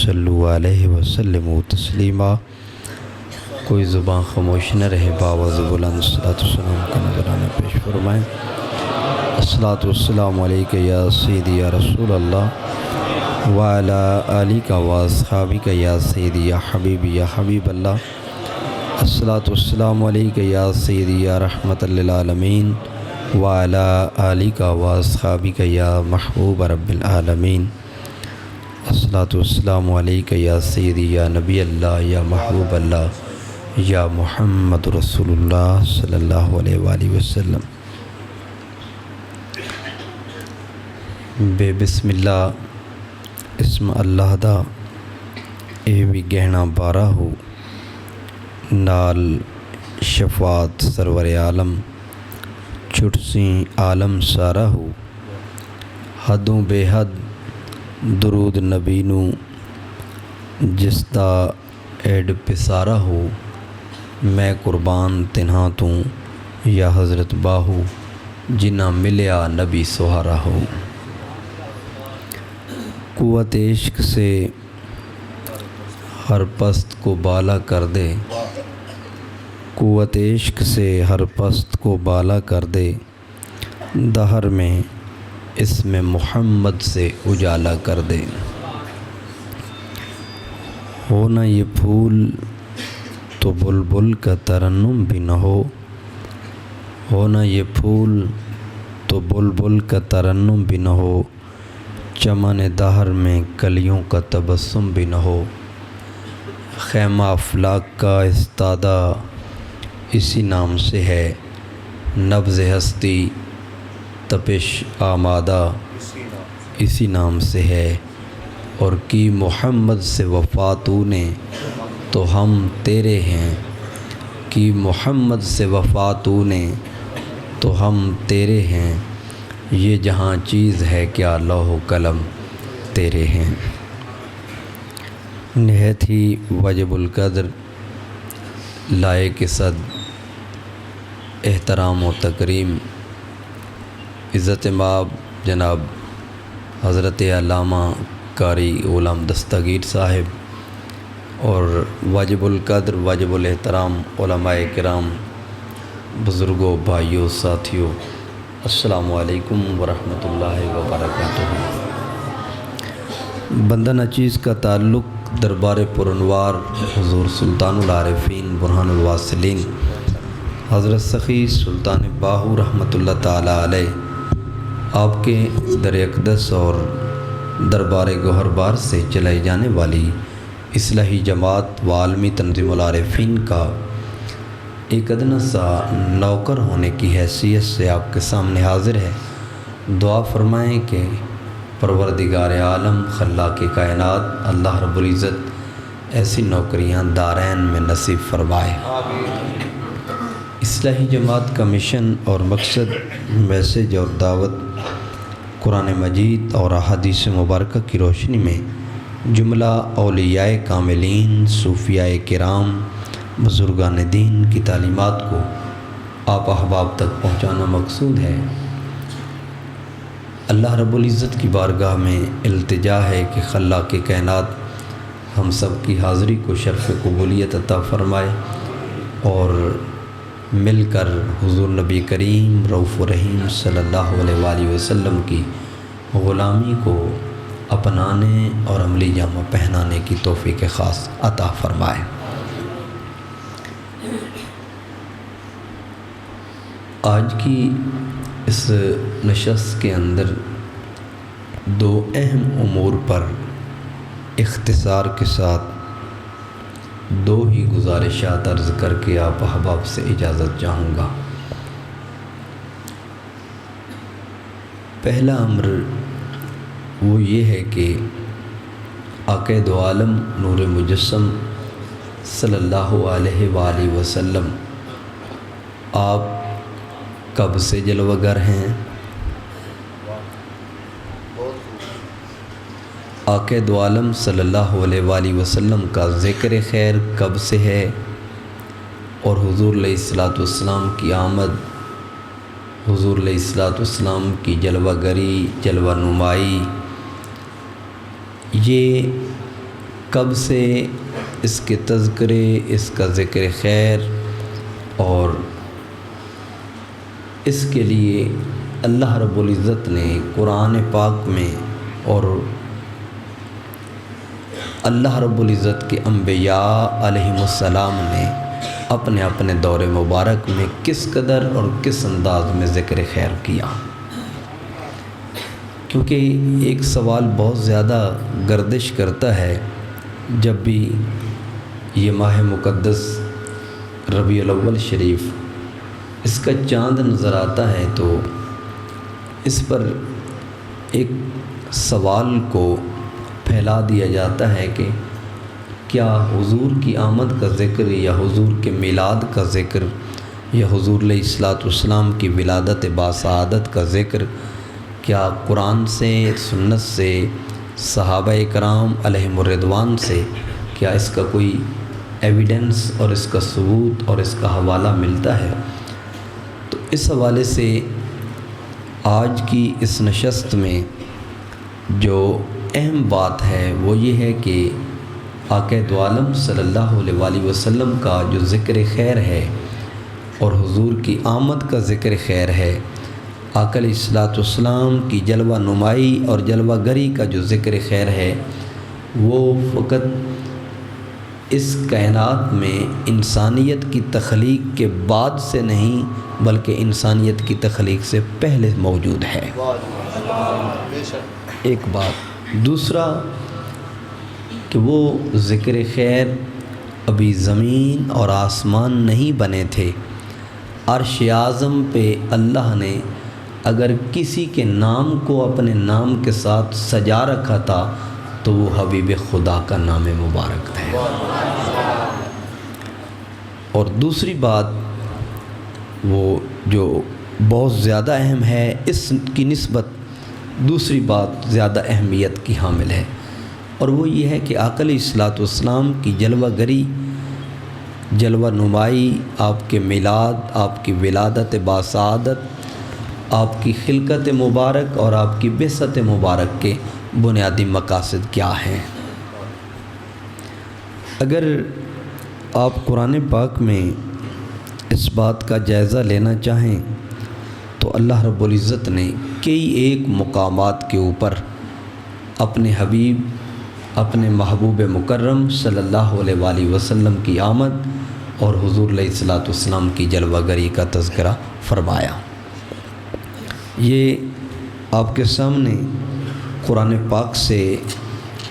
صلو علیہ وسلم تسلیما۔ کوئی زبان خاموش نہ رہے، باوز بلند صلاۃ والسلام کا نذرانہ پیش فرمائیں۔ الصلاۃ والسلام علیک یا سیدی یا رسول اللہ وعلی آلک و اصحابک یا سیدی یا حبیبی یا حبیب اللہ۔ الصلاۃ والسلام علیک یا سیدی یا رحمت للعالمین وعلی آلک و اصحابک یا محبوب رب العالمین۔ الصلاۃ والسلام علیک یا سیدی یا نبی اللہ یا محبوب اللہ یا محمد رسول اللہ صلی اللہ علیہ وآلہ وسلم۔ بے بسم اللہ اسم اللہ دا اے بھی گہنا بارہ ہو، نال شفاعت سرور عالم چھٹسیں عالم سارا ہو۔ حدوں بے حد درود نبی نو جس دا ایڈ پسارا ہو، میں قربان تنہا تو یا حضرت باہو جنہ ملیا نبی سہارا ہو۔ قوت عشق سے ہر پست کو بالا کر دے، قوت عشق سے ہر پست کو بالا کر دے، دہر میں اسم محمد سے اجالا کر دے۔ ہونا یہ پھول تو بلبل کا ترنم بھی نہ ہو، ہونا یہ پھول تو بلبل کا ترنم بھی نہ ہو، چمن دہر میں کلیوں کا تبسم بھی نہ ہو۔ خیمہ افلاک کا استادہ اسی نام سے ہے، نبض ہستی تپش آمادہ اسی نام سے ہے، اور کی محمد سے وفا تو نے تو ہم تیرے ہیں، کی محمد سے وفا تو نے تو ہم تیرے ہیں، یہ جہاں چیز ہے کیا لوح و قلم تیرے ہیں۔ نہایت ہی واجب القدر لائق صد احترام و تکریم عزت مآب جناب حضرت علامہ قاری غلام دستگیر صاحب، اور واجب القدر واجب الاحترام علماء کرام، بزرگوں، بھائیوں، ساتھیوں، السلام علیکم ورحمۃ اللہ وبرکاتہ۔ بندہ نچیز کا تعلق دربار پرانوار حضور سلطان العارفین برہان الواصلین حضرت سخی سلطان باہو رحمۃ اللہ تعالی علیہ آپ کے در اقدس اور دربار گوہر بار سے چلائی جانے والی اصلاحی جماعت و عالمی تنظیم العارفین کا ایک ادنا سا نوکر ہونے کی حیثیت سے آپ کے سامنے حاضر ہے۔ دعا فرمائیں کہ پروردگار عالم خلاق کائنات اللہ رب العزت ایسی نوکریاں دارین میں نصیب فرمائے۔ اصلاحی جماعت کا مشن اور مقصد میسج اور دعوت قرآن مجید اور احادیث مبارکہ کی روشنی میں جملہ اولیاء کاملین، صوفیاء کرام، بزرگان دین کی تعلیمات کو آپ احباب تک پہنچانا مقصود ہے۔ اللہ رب العزت کی بارگاہ میں التجا ہے کہ خلاق کائنات ہم سب کی حاضری کو شرف قبولیت عطا فرمائے، اور مل کر حضور نبی کریم رؤوف رحیم صلی اللہ علیہ وآلہ وسلم کی غلامی کو اپنانے اور عملی جامہ پہنانے کی توفیق خاص عطا فرمائے۔ آج کی اس نشست کے اندر دو اہم امور پر اختصار کے ساتھ دو ہی گزارشات عرض کر کے آپ احباب سے اجازت چاہوں گا۔ پہلا امر وہ یہ ہے کہ آقا دو عالم نور مجسم صلی اللہ علیہ وآلہ وسلم آپ کب سے جلوہ گر ہیں؟ آقا دو عالم صلی اللہ علیہ وآلہ وسلم کا ذکر خیر کب سے ہے، اور حضور علیہ الصلوۃ والسلام کی آمد، حضور علیہ الصلوۃ والسلام کی جلوہ گری، جلوہ نمائی، یہ کب سے اس کے تذکرے، اس کا ذکر خیر اور اس کے لیے اللہ رب العزت نے قرآن پاک میں اور اللہ رب العزت کے انبیاء علیہم السلام نے اپنے اپنے دور مبارک میں کس قدر اور کس انداز میں ذکر خیر کیا۔ کیونکہ ایک سوال بہت زیادہ گردش کرتا ہے جب بھی یہ ماہ مقدس ربیع الاول شریف اس کا چاند نظر آتا ہے تو اس پر ایک سوال کو پھیلا دیا جاتا ہے کہ کیا حضور کی آمد کا ذکر یا حضور کے میلاد کا ذکر یا حضور علیہ الصلوۃ والسلام کی ولادت باسعادت کا ذکر کیا قرآن سے، سنت سے، صحابہ کرام علیہم الرضوان سے کیا اس کا کوئی ایویڈنس اور اس کا ثبوت اور اس کا حوالہ ملتا ہے؟ تو اس حوالے سے آج کی اس نشست میں جو اہم بات ہے وہ یہ ہے کہ آقا دو عالم صلی اللہ علیہ وآلہ وسلم کا جو ذکر خیر ہے اور حضور کی آمد کا ذکر خیر ہے، آقا علیہ الصلوۃ والسلام کی جلوہ نمائی اور جلوہ گری کا جو ذکر خیر ہے وہ فقط اس کائنات میں انسانیت کی تخلیق کے بعد سے نہیں بلکہ انسانیت کی تخلیق سے پہلے موجود ہے۔ ایک بات۔ دوسرا کہ وہ ذکر خیر ابھی زمین اور آسمان نہیں بنے تھے، عرش اعظم پہ اللہ نے اگر کسی کے نام کو اپنے نام کے ساتھ سجا رکھا تھا تو وہ حبیب خدا کا نام مبارک ہے۔ اور دوسری بات وہ جو بہت زیادہ اہم ہے، اس کی نسبت دوسری بات زیادہ اہمیت کی حامل ہے، اور وہ یہ ہے کہ آقا علیہ الصلوۃ والسلام کی جلوہ گری، جلوہ نمائی، آپ کے میلاد، آپ کی ولادت باسعادت، آپ کی خلقت مبارک اور آپ کی بعثت مبارک کے بنیادی مقاصد کیا ہیں۔ اگر آپ قرآن پاک میں اس بات کا جائزہ لینا چاہیں تو اللہ رب العزت نے کئی ایک مقامات کے اوپر اپنے حبیب، اپنے محبوب مکرم صلی اللہ علیہ وآلہ وسلم کی آمد اور حضور علیہ الصلوۃ والسلام کی جلوہ گری کا تذکرہ فرمایا۔ یہ آپ کے سامنے قرآن پاک سے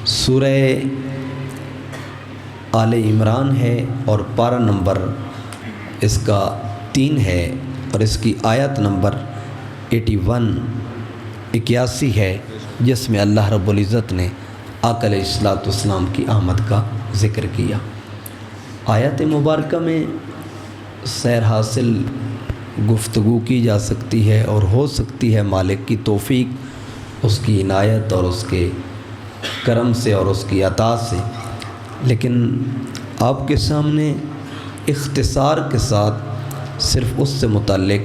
سورہ آل عمران ہے اور پارہ نمبر اس کا 3 ہے اور اس کی آیت نمبر 81 ہے، جس میں اللہ رب العزت نے آقا علیہ الصلوۃ والسلام کی آمد کا ذکر کیا۔ آیت مبارکہ میں سیر حاصل گفتگو کی جا سکتی ہے اور ہو سکتی ہے مالک کی توفیق، اس کی عنایت اور اس کے کرم سے اور اس کی عطا سے، لیکن آپ کے سامنے اختصار کے ساتھ صرف اس سے متعلق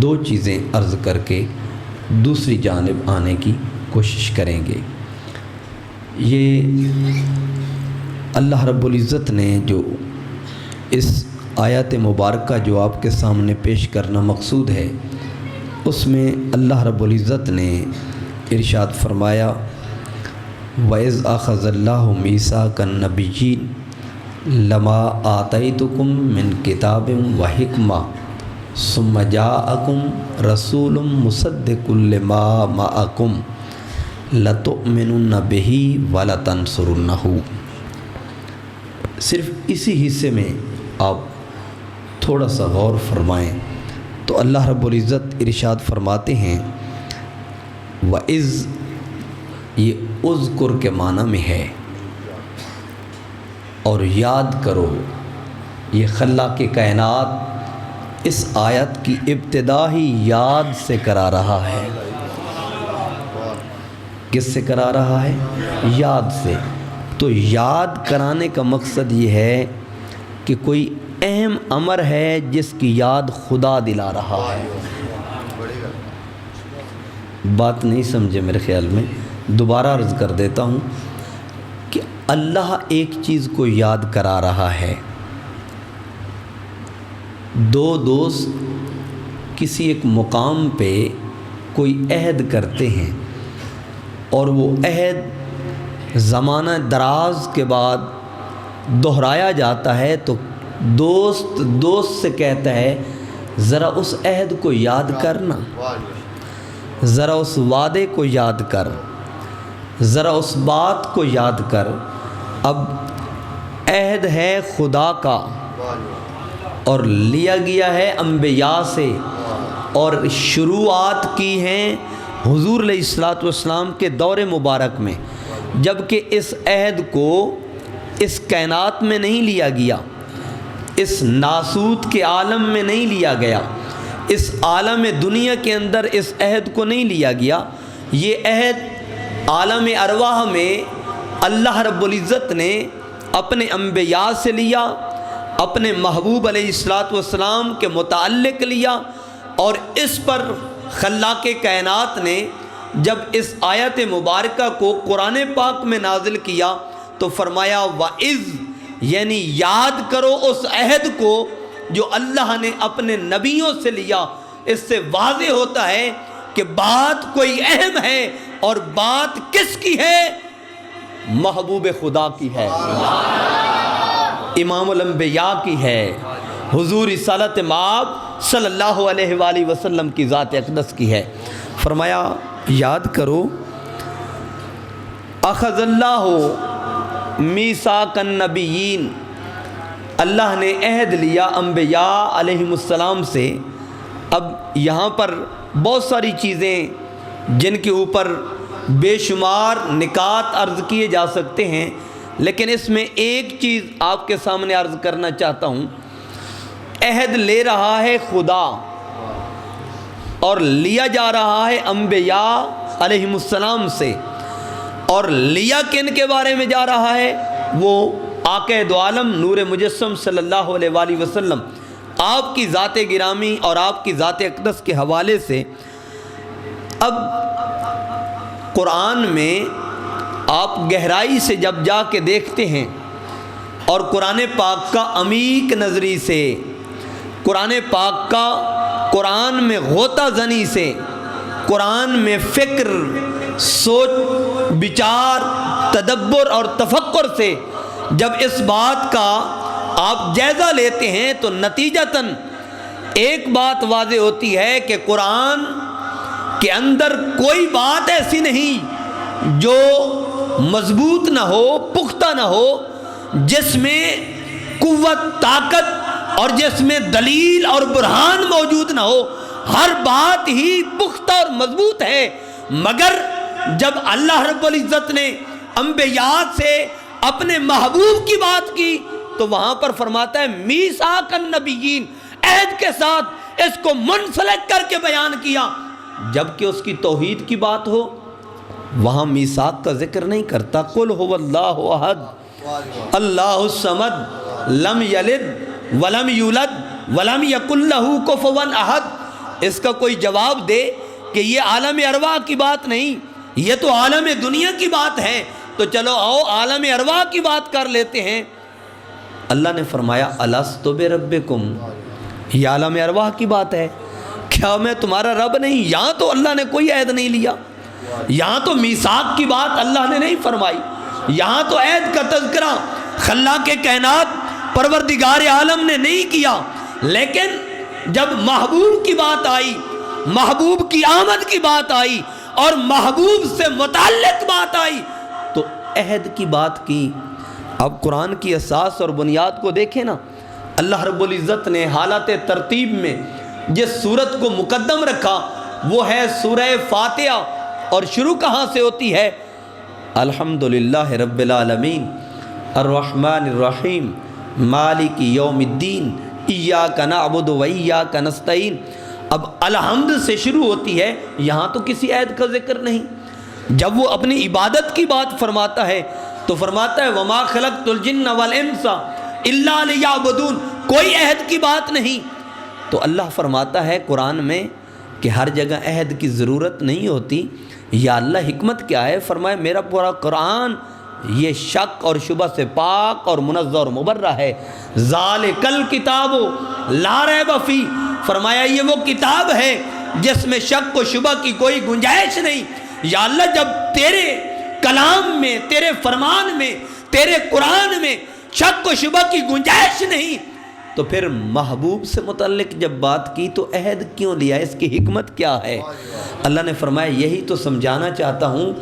2 چیزیں عرض کر کے دوسری جانب آنے کی کوشش کریں گے۔ یہ اللہ رب العزت نے جو اس آیت مبارکہ جو آپ کے سامنے پیش کرنا مقصود ہے، اس میں اللہ رب العزت نے ارشاد فرمایا وَإِذْ أَخَذَ اللَّهُ مِيثَاقَ النَّبِيِّينَ لَمَا آتَيْتُكُم مِّن كِتَابٍ وَحِكْمَةٍ ثُمَّ جَاءَكُم رَّسُولٌ مُّصَدِّقٌ لِّمَا مَعَكُمْ لَتُؤْمِنُنَّ بِهِ وَلَتَنصُرُنَّهُ۔ صرف اسی حصے میں آپ تھوڑا سا غور فرمائیں تو اللہ رب العزت ارشاد فرماتے ہیں وَإِذْ، یہ اذکر کے معنی میں ہے اور یاد کرو، یہ خلاق کائنات اس آیت کی ابتدا ہی یاد سے کرا رہا ہے۔ کس سے کرا رہا ہے؟ یاد سے۔ تو یاد کرانے کا مقصد یہ ہے کہ کوئی اہم امر ہے جس کی یاد خدا دلا رہا ہے۔ بات نہیں سمجھے میرے خیال میں، دوبارہ عرض کر دیتا ہوں کہ اللہ ایک چیز کو یاد کرا رہا ہے۔ دو دوست کسی ایک مقام پہ کوئی عہد کرتے ہیں اور وہ عہد زمانہ دراز کے بعد دہرایا جاتا ہے، تو دوست سے کہتا ہے ذرا اس عہد کو یاد کرنا، ذرا اس وعدے کو یاد کر، ذرا اس بات کو یاد کر۔ اب عہد ہے خدا کا اور لیا گیا ہے انبیاء سے، اور شروعات کی ہیں حضور علیہ الصلوۃ والسلام کے دور مبارک میں، جبکہ اس عہد کو اس کائنات میں نہیں لیا گیا، اس ناسوت کے عالم میں نہیں لیا گیا، اس عالم دنیا کے اندر اس عہد کو نہیں لیا گیا۔ یہ عہد عالم ارواح میں اللہ رب العزت نے اپنے انبیاء سے لیا، اپنے محبوب علیہ الصلوۃ والسلام کے متعلق لیا، اور اس پر خلاق کائنات نے جب اس آیت مبارکہ کو قرآن پاک میں نازل کیا تو فرمایا وَإِذْ، یعنی یاد کرو اس عہد کو جو اللہ نے اپنے نبیوں سے لیا۔ اس سے واضح ہوتا ہے کہ بات کوئی اہم ہے، اور بات کس کی ہے؟ محبوب خدا کی ہے، امام الانبیاء کی ہے، حضور رسالت مآب صلی اللہ علیہ وآلہ وسلم کی ذات اقدس کی ہے۔ فرمایا یاد کرو، اخذ اللہ میثاق النبیین، اللہ نے عہد لیا انبیاء علیہم السلام سے۔ اب یہاں پر بہت ساری چیزیں جن کے اوپر بے شمار نکات عرض کیے جا سکتے ہیں، لیکن اس میں ایک چیز آپ کے سامنے عرض کرنا چاہتا ہوں۔ عہد لے رہا ہے خدا اور لیا جا رہا ہے انبیاء علیہم السلام سے، اور لیا کن کے بارے میں جا رہا ہے؟ وہ آقا دو عالم نور مجسم صلی اللہ علیہ وآلہ وسلم، آپ کی ذات گرامی اور آپ کی ذات اقدس کے حوالے سے۔ اب قرآن میں آپ گہرائی سے جب جا کے دیکھتے ہیں اور قرآن پاک کا عمیق نظری سے، قرآن پاک کا قرآن میں غوطہ زنی سے، قرآن میں فکر، سوچ بچار، تدبر اور تفکر سے جب اس بات کا آپ جائزہ لیتے ہیں تو نتیجتاً ایک بات واضح ہوتی ہے کہ قرآن کے اندر کوئی بات ایسی نہیں جو مضبوط نہ ہو، پختہ نہ ہو، جس میں قوت، طاقت اور جس میں دلیل اور برہان موجود نہ ہو۔ ہر بات ہی پختہ اور مضبوط ہے، مگر جب اللہ رب العزت نے انبیاء سے اپنے محبوب کی بات کی تو وہاں پر فرماتا ہے میثاق النبیین، عہد کے ساتھ اس کو منسلک کر کے بیان کیا۔ جبکہ اس کی توحید کی بات ہو وہاں میثاق کا ذکر نہیں کرتا۔ قل هو اللہ احد اللہ الصمد لم یلد ولم یولد ولم یکن لہ کفوا احد۔ اس کا کوئی جواب دے کہ یہ عالم ارواح کی بات نہیں، یہ تو عالم دنیا کی بات ہے، تو چلو آؤ عالم ارواح کی بات کر لیتے ہیں۔ اللہ نے فرمایا الست بربکم، یہ عالم ارواح کی بات ہے، کیا میں تمہارا رب نہیں؟ یہاں تو اللہ نے کوئی عہد نہیں لیا، یہاں تو میثاق کی بات اللہ نے نہیں فرمائی، یہاں تو عہد کا تذکرہ خلاق کائنات پروردگار عالم نے نہیں کیا۔ لیکن جب محبوب کی بات آئی، محبوب کی آمد کی بات آئی اور محبوب سے متعلق بات آئی تو عہد کی بات کی۔ اب قرآن کی اساس اور بنیاد کو دیکھیں نا، اللہ رب العزت نے حالت ترتیب میں جس سورت کو مقدم رکھا وہ ہے سورہ فاتحہ، اور شروع کہاں سے ہوتی ہے؟ الحمدللہ رب العالمین الرحمن الرحیم مالک یوم الدین ایاک نعبد و ایاک نستعین۔ اب الحمد سے شروع ہوتی ہے، یہاں تو کسی عہد کا ذکر نہیں۔ جب وہ اپنی عبادت کی بات فرماتا ہے تو فرماتا ہے وما خلقت الجن والانس الا لیعبدون، کوئی عہد کی بات نہیں۔ تو اللہ فرماتا ہے قرآن میں کہ ہر جگہ عہد کی ضرورت نہیں ہوتی۔ یا اللہ حکمت کیا ہے؟ فرمایا میرا پورا قرآن یہ شک اور شبہ سے پاک اور منزہ اور مبرہ ہے۔ ذالک الکتاب لا ریب فیہ، فرمایا یہ وہ کتاب ہے جس میں شک و شبہ کی کوئی گنجائش نہیں۔ یا اللہ جب تیرے کلام میں، تیرے فرمان میں، تیرے قرآن میں شک و شبہ کی گنجائش نہیں تو پھر محبوب سے متعلق جب بات کی تو عہد کیوں لیا؟ اس کی حکمت کیا ہے؟ اللہ نے فرمایا یہی تو سمجھانا چاہتا ہوں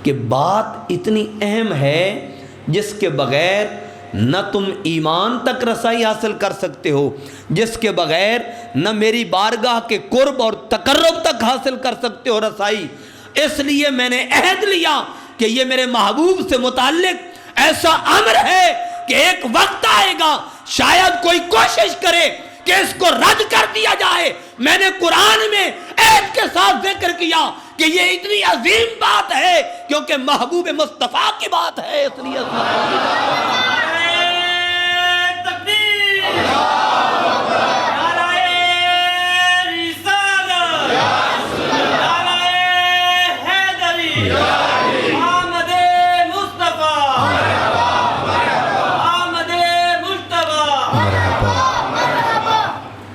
کہ بات اتنی اہم ہے جس کے بغیر نہ تم ایمان تک رسائی حاصل کر سکتے ہو، جس کے بغیر نہ میری بارگاہ کے قرب اور تقرب تک حاصل کر سکتے ہو رسائی۔ اس لیے میں نے عہد لیا کہ یہ میرے محبوب سے متعلق ایسا امر ہے کہ ایک وقت آئے گا شاید کوئی کوشش کرے کہ اس کو رد کر دیا جائے۔ میں نے قرآن میں عہد کے ساتھ ذکر کیا کہ یہ اتنی عظیم بات ہے کیونکہ محبوب مصطفیٰ کی بات ہے، اس لیے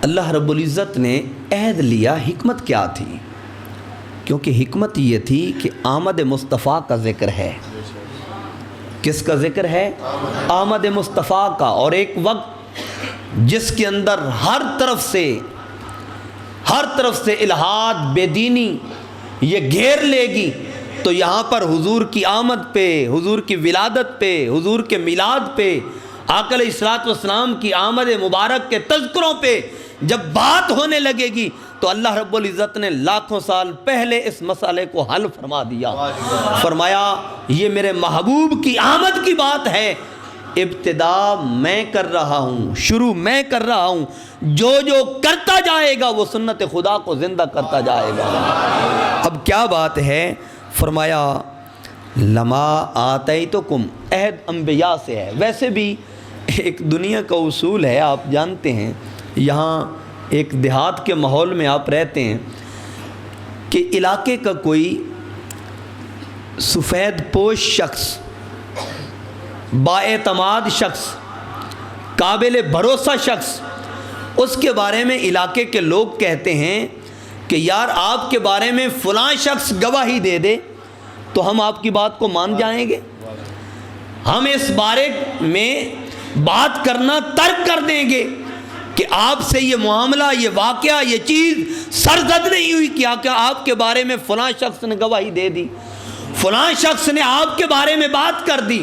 اللہ رب العزت نے عہد لیا۔ حکمت کیا تھی؟ کیونکہ حکمت یہ تھی کہ آمد مصطفیٰ کا ذکر ہے۔ کس کا ذکر ہے؟ آمد مصطفیٰ کا۔ اور ایک وقت جس کے اندر ہر طرف سے الہاد، بے دینی یہ گھیر لے گی، تو یہاں پر حضور کی آمد پہ، حضور کی ولادت پہ، حضور کے میلاد پہ، آقا علیہ الصلوۃ والسلام کی آمد مبارک کے تذکروں پہ جب بات ہونے لگے گی تو اللہ رب العزت نے لاکھوں سال پہلے اس مسئلے کو حل فرما دیا۔ فرمایا یہ میرے محبوب کی آمد کی بات ہے، ابتدا میں کر رہا ہوں، شروع میں کر رہا ہوں، جو جو کرتا جائے گا وہ سنت خدا کو زندہ کرتا جائے گا۔ اب کیا بات ہے؟ فرمایا لما آتیتکم، عہد انبیاء سے ہے۔ ویسے بھی ایک دنیا کا اصول ہے، آپ جانتے ہیں، یہاں ایک دیہات کے ماحول میں آپ رہتے ہیں کہ علاقے کا کوئی سفید پوش شخص، بااعتماد شخص، قابل بھروسہ شخص، اس کے بارے میں علاقے کے لوگ کہتے ہیں کہ یار آپ کے بارے میں فلاں شخص گواہی دے دے تو ہم آپ کی بات کو مان جائیں گے، ہم اس بارے میں بات کرنا ترک کر دیں گے کہ آپ سے یہ معاملہ، یہ واقعہ، یہ چیز سرزد نہیں ہوئی کیا کہ آپ کے بارے میں فلاں شخص نے گواہی دے دی، فلاں شخص نے آپ کے بارے میں بات کر دی۔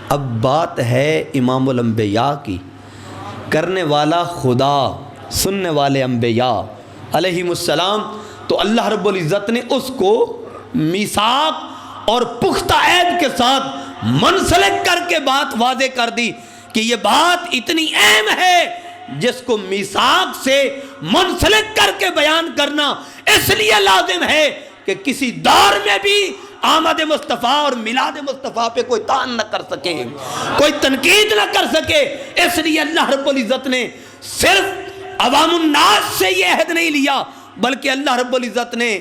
اب بات ہے امام الانبیاء کی، کرنے والا خدا، سننے والے انبیاء علیہم السلام، تو اللہ رب العزت نے اس کو میثاق اور پختہ عہد کے ساتھ منسلک کر کے بات واضح کر دی کہ یہ بات اتنی اہم ہے جس کو میثاق سے منسلک کر کے بیان کرنا اس لیے لازم ہے کہ کسی دور میں بھی آمد مصطفیٰ اور میلاد مصطفیٰ پہ کوئی طعن نہ کر سکے، کوئی تنقید نہ کر سکے۔ اس لیے اللہ رب العزت نے صرف عوام الناس سے یہ عہد نہیں لیا، بلکہ اللہ رب العزت نے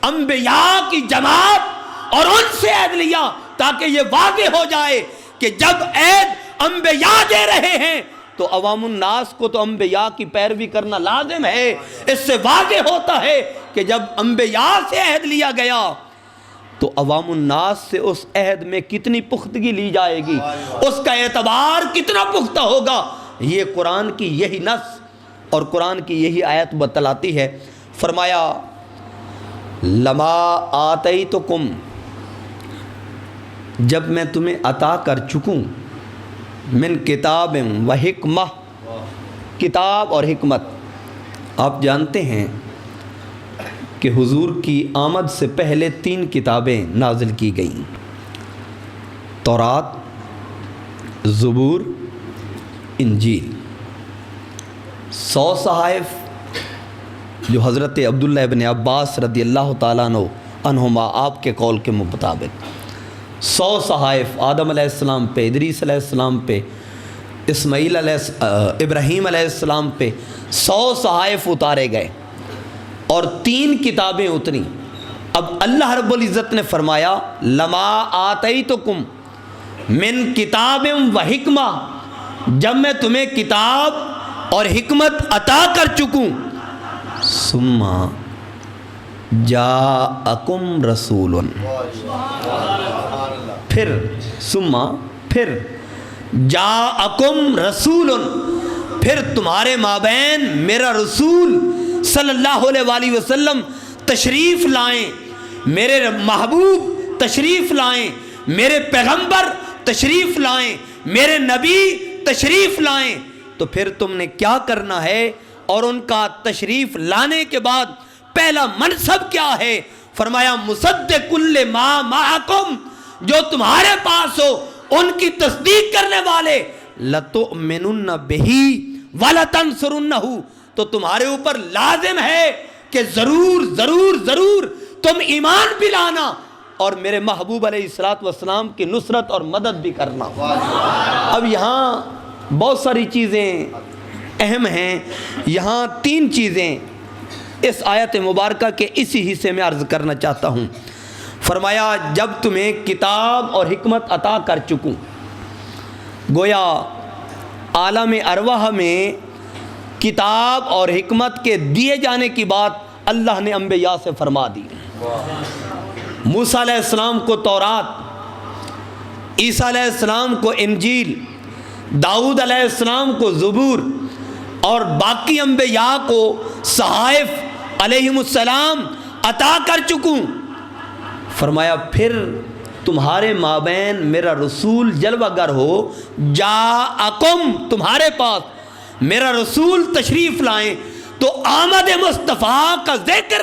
انبیاء کی جماعت اور ان سے عہد لیا تاکہ یہ واضح ہو جائے کہ جب عہد انبیاء دے رہے ہیں تو عوام الناس کو تو انبیاء کی پیروی کرنا لازم ہے۔ اس سے واضح ہوتا ہے کہ جب انبیاء سے عہد لیا گیا تو عوام الناس سے اس عہد میں کتنی پختگی لی جائے گی، اس کا اعتبار کتنا پختہ ہوگا، یہ قرآن کی یہی نص اور قرآن کی یہی آیت بتلاتی ہے۔ فرمایا لما آتیتکم، جب میں تمہیں عطا کر چکوں، من کتاب و حکمہ، کتاب اور حکمت۔ آپ جانتے ہیں کہ حضور کی آمد سے پہلے 3 کتابیں نازل کی گئیں، تورات، زبور، انجیل۔ 100 صحائف جو حضرت عبداللہ ابن عباس رضی اللہ تعالیٰ عنہما آپ کے قول کے مطابق 100 صحائف آدم علیہ السلام پہ، ادریس علیہ السلام پہ، ابراہیم علیہ السلام پہ 100 صحائف اتارے گئے اور 3 کتابیں اتری۔ اب اللہ رب العزت نے فرمایا لما آتیتکم، من کتاب و حکمہ، جب میں تمہیں کتاب اور حکمت عطا کر چکوں، ثم جاءکم رسول، پھر جاءکم رسول، پھر تمہارے مابین میرا رسول صلی اللہ علیہ وآلہ وسلم تشریف لائیں، میرے محبوب تشریف لائیں، میرے پیغمبر تشریف لائیں، میرے نبی تشریف لائیں، تو پھر تم نے کیا کرنا ہے؟ اور ان کا تشریف لانے کے بعد پہلا منصب کیا ہے؟ فرمایا مصدق لما معکم، جو تمہارے پاس ہو ان کی تصدیق کرنے والے، لتؤمنن بہ ولتنصرنہ، تو تمہارے اوپر لازم ہے کہ ضرور ضرور ضرور تم ایمان بھی لانا اور میرے محبوب علیہ السلام کی نصرت اور مدد بھی کرنا۔ اب یہاں بہت ساری چیزیں اہم ہیں، یہاں 3 چیزیں اس آیت مبارکہ کے اسی حصے میں عرض کرنا چاہتا ہوں۔ فرمایا جب تمہیں کتاب اور حکمت عطا کر چکوں، گویا عالم ارواح میں کتاب اور حکمت کے دیے جانے کی بات اللہ نے انبیاء سے فرما دی۔ موسیٰ علیہ السلام کو تورات، عیسیٰ علیہ السلام کو انجیل، داؤد علیہ السلام کو زبور، اور باقی انبیاء کو صحائف علیہم السلام عطا کر چکوں۔ فرمایا پھر تمہارے مابین میرا رسول جلوہ گر ہو، جاءکم، تمہارے پاس میرا رسول تشریف لائیں، تو آمد مصطفیٰ کا ذکر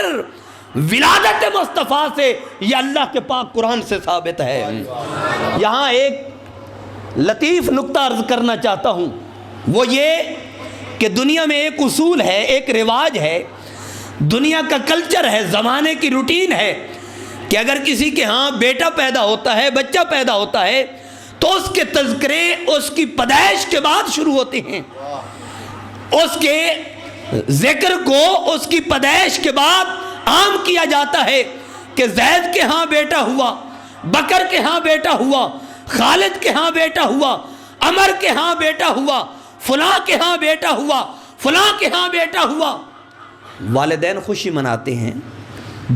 ولادت مصطفیٰ سے یہ اللہ کے پاک قرآن سے ثابت ہے۔ یہاں ایک لطیف نکتہ عرض کرنا چاہتا ہوں، وہ یہ کہ دنیا میں ایک اصول ہے، ایک رواج ہے، دنیا کا کلچر ہے، زمانے کی روٹین ہے کہ اگر کسی کے ہاں بیٹا پیدا ہوتا ہے، بچہ پیدا ہوتا ہے، تو اس کے تذکرے اس کی پیدائش کے بعد شروع ہوتے ہیں، اس کے ذکر کو اس کی پیدائش کے بعد عام کیا جاتا ہے کہ زید کے ہاں بیٹا ہوا، بکر کے ہاں بیٹا ہوا، خالد کے ہاں بیٹا ہوا، عمر کے ہاں بیٹا ہوا، فلاں کے ہاں بیٹا ہوا، فلاں کے ہاں بیٹا ہوا۔ والدین خوشی مناتے ہیں،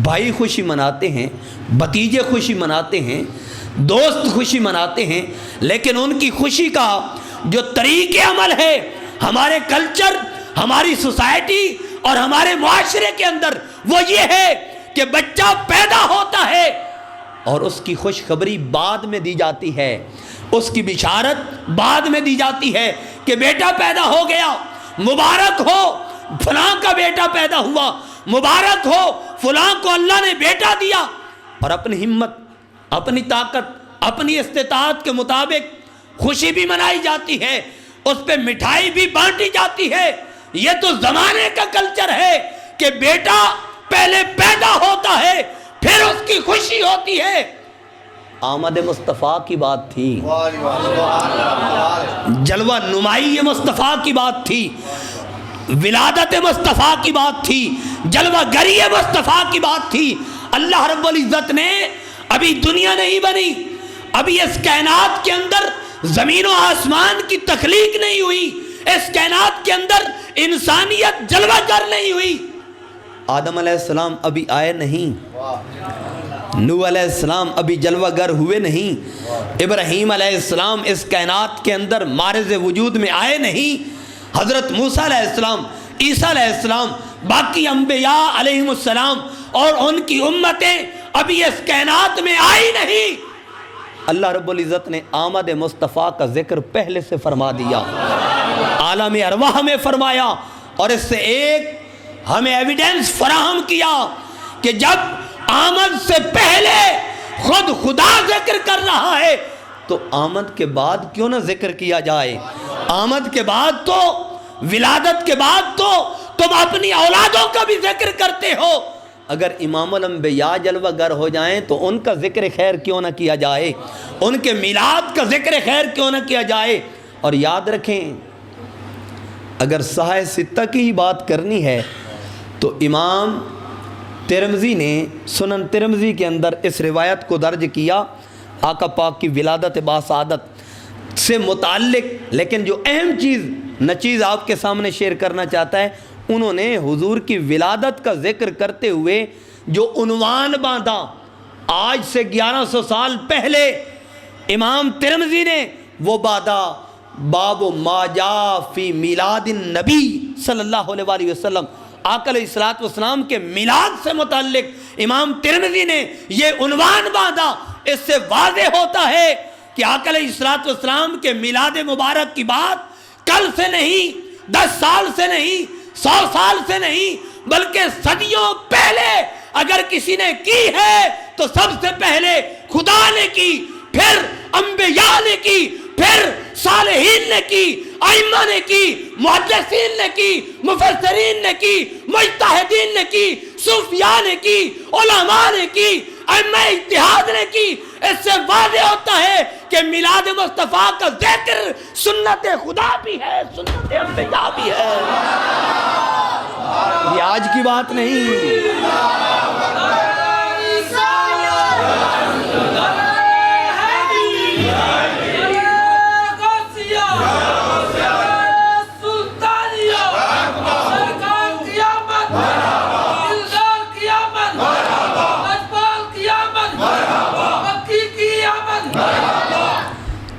بھائی خوشی مناتے ہیں، بھتیجے خوشی مناتے ہیں، دوست خوشی مناتے ہیں، لیکن ان کی خوشی کا جو طریق عمل ہے ہمارے کلچر، ہماری سوسائٹی اور ہمارے معاشرے کے اندر وہ یہ ہے کہ بچہ پیدا ہوتا ہے اور اس کی خوشخبری بعد میں دی جاتی ہے، اس کی بشارت بعد میں دی جاتی ہے کہ بیٹا پیدا ہو گیا، مبارک ہو فلاں کا بیٹا پیدا ہوا، مبارک ہو فلاں کو اللہ نے بیٹا دیا، اور اپنی ہمت، اپنی طاقت، اپنی استطاعت کے مطابق خوشی بھی منائی جاتی ہے، اس پہ مٹھائی بھی بانٹی جاتی ہے۔ یہ تو زمانے کا کلچر ہے کہ بیٹا پہلے پیدا ہوتا ہے پھر اس کی خوشی ہوتی ہے۔ آمد مصطفیٰ کی بات تھی، جلوہ نمائی مصطفیٰ کی بات تھی، ولادت مصطفیٰ کی بات تھی، جلوہ گری مصطفیٰ کی بات تھی۔ اللہ رب العزت نے، ابھی دنیا نہیں بنی، ابھی اس کائنات کے اندر زمین و آسمان کی تخلیق نہیں ہوئی، اس کائنات کے اندر انسانیت جلوہ گر نہیں ہوئی، آدم علیہ السلام ابھی آئے نہیں، نوح علیہ السلام ابھی جلوہ گر ہوئے نہیں، ابراہیم علیہ السلام اس کائنات کے اندر معرض وجود میں آئے نہیں، حضرت موسیٰ علیہ السلام، عیسیٰ علیہ السلام، باقی انبیاء علیہم السلام اور ان کی امتیں ابھی اس کائنات میں آئی نہیں۔ اللہ رب العزت نے آمد مصطفیٰ کا ذکر پہلے سے فرما دیا، عالم ارواح میں فرمایا، اور اس سے ایک ہمیں ایویڈنس فراہم کیا کہ جب آمد سے پہلے خود خدا ذکر کر رہا ہے تو آمد کے بعد کیوں نہ ذکر کیا جائے؟ آمد کے بعد تو، ولادت کے بعد تو تم اپنی اولادوں کا بھی ذکر کرتے ہو، اگر امام الانبیاء جلوہ گر ہو جائیں تو ان کا ذکر خیر کیوں نہ کیا جائے، ان کے میلاد کا ذکر خیر کیوں نہ کیا جائے۔ اور یاد رکھیں، اگر صحیح ستہ کی ہی بات کرنی ہے تو امام ترمذی نے سنن ترمذی کے اندر اس روایت کو درج کیا، آقا پاک کی ولادت باسعادت سے متعلق، لیکن جو اہم چیز آپ کے سامنے شیئر کرنا چاہتا ہے، انہوں نے حضور کی ولادت کا ذکر کرتے ہوئے جو عنوان باندھا، آج سے 1100 سال پہلے امام ترمذی نے وہ باندھا، باب ما جاء فی میلاد النبی صلی اللہ علیہ وآلہ وسلم، آقا علیہ السلام کے میلاد سے متعلق امام ترمذی نے یہ عنوان باندھا۔ اس سے واضح ہوتا ہے کہ آقا علیہ السلام کے میلاد مبارک کی بات کل سے نہیں، 10 سال سے نہیں، 100 سال سے نہیں، بلکہ صدیوں پہلے اگر کسی نے کی ہے تو سب سے پہلے خدا نے کی، پھر انبیاء نے کی، پھر صالحین نے کی، ائمہ نے کی، محدثین نے کی، مفسرین نے کی، مجتہدین نے کی، صوفیاء نے کی، علماء نے کی، ائمہ اجتہاد نے کی۔ اس سے واضح ہوتا ہے کہ میلاد مصطفیٰ کا ذکر سنت خدا بھی ہے، سنت انبیاء بھی ہے، یہ آج کی بات نہیں۔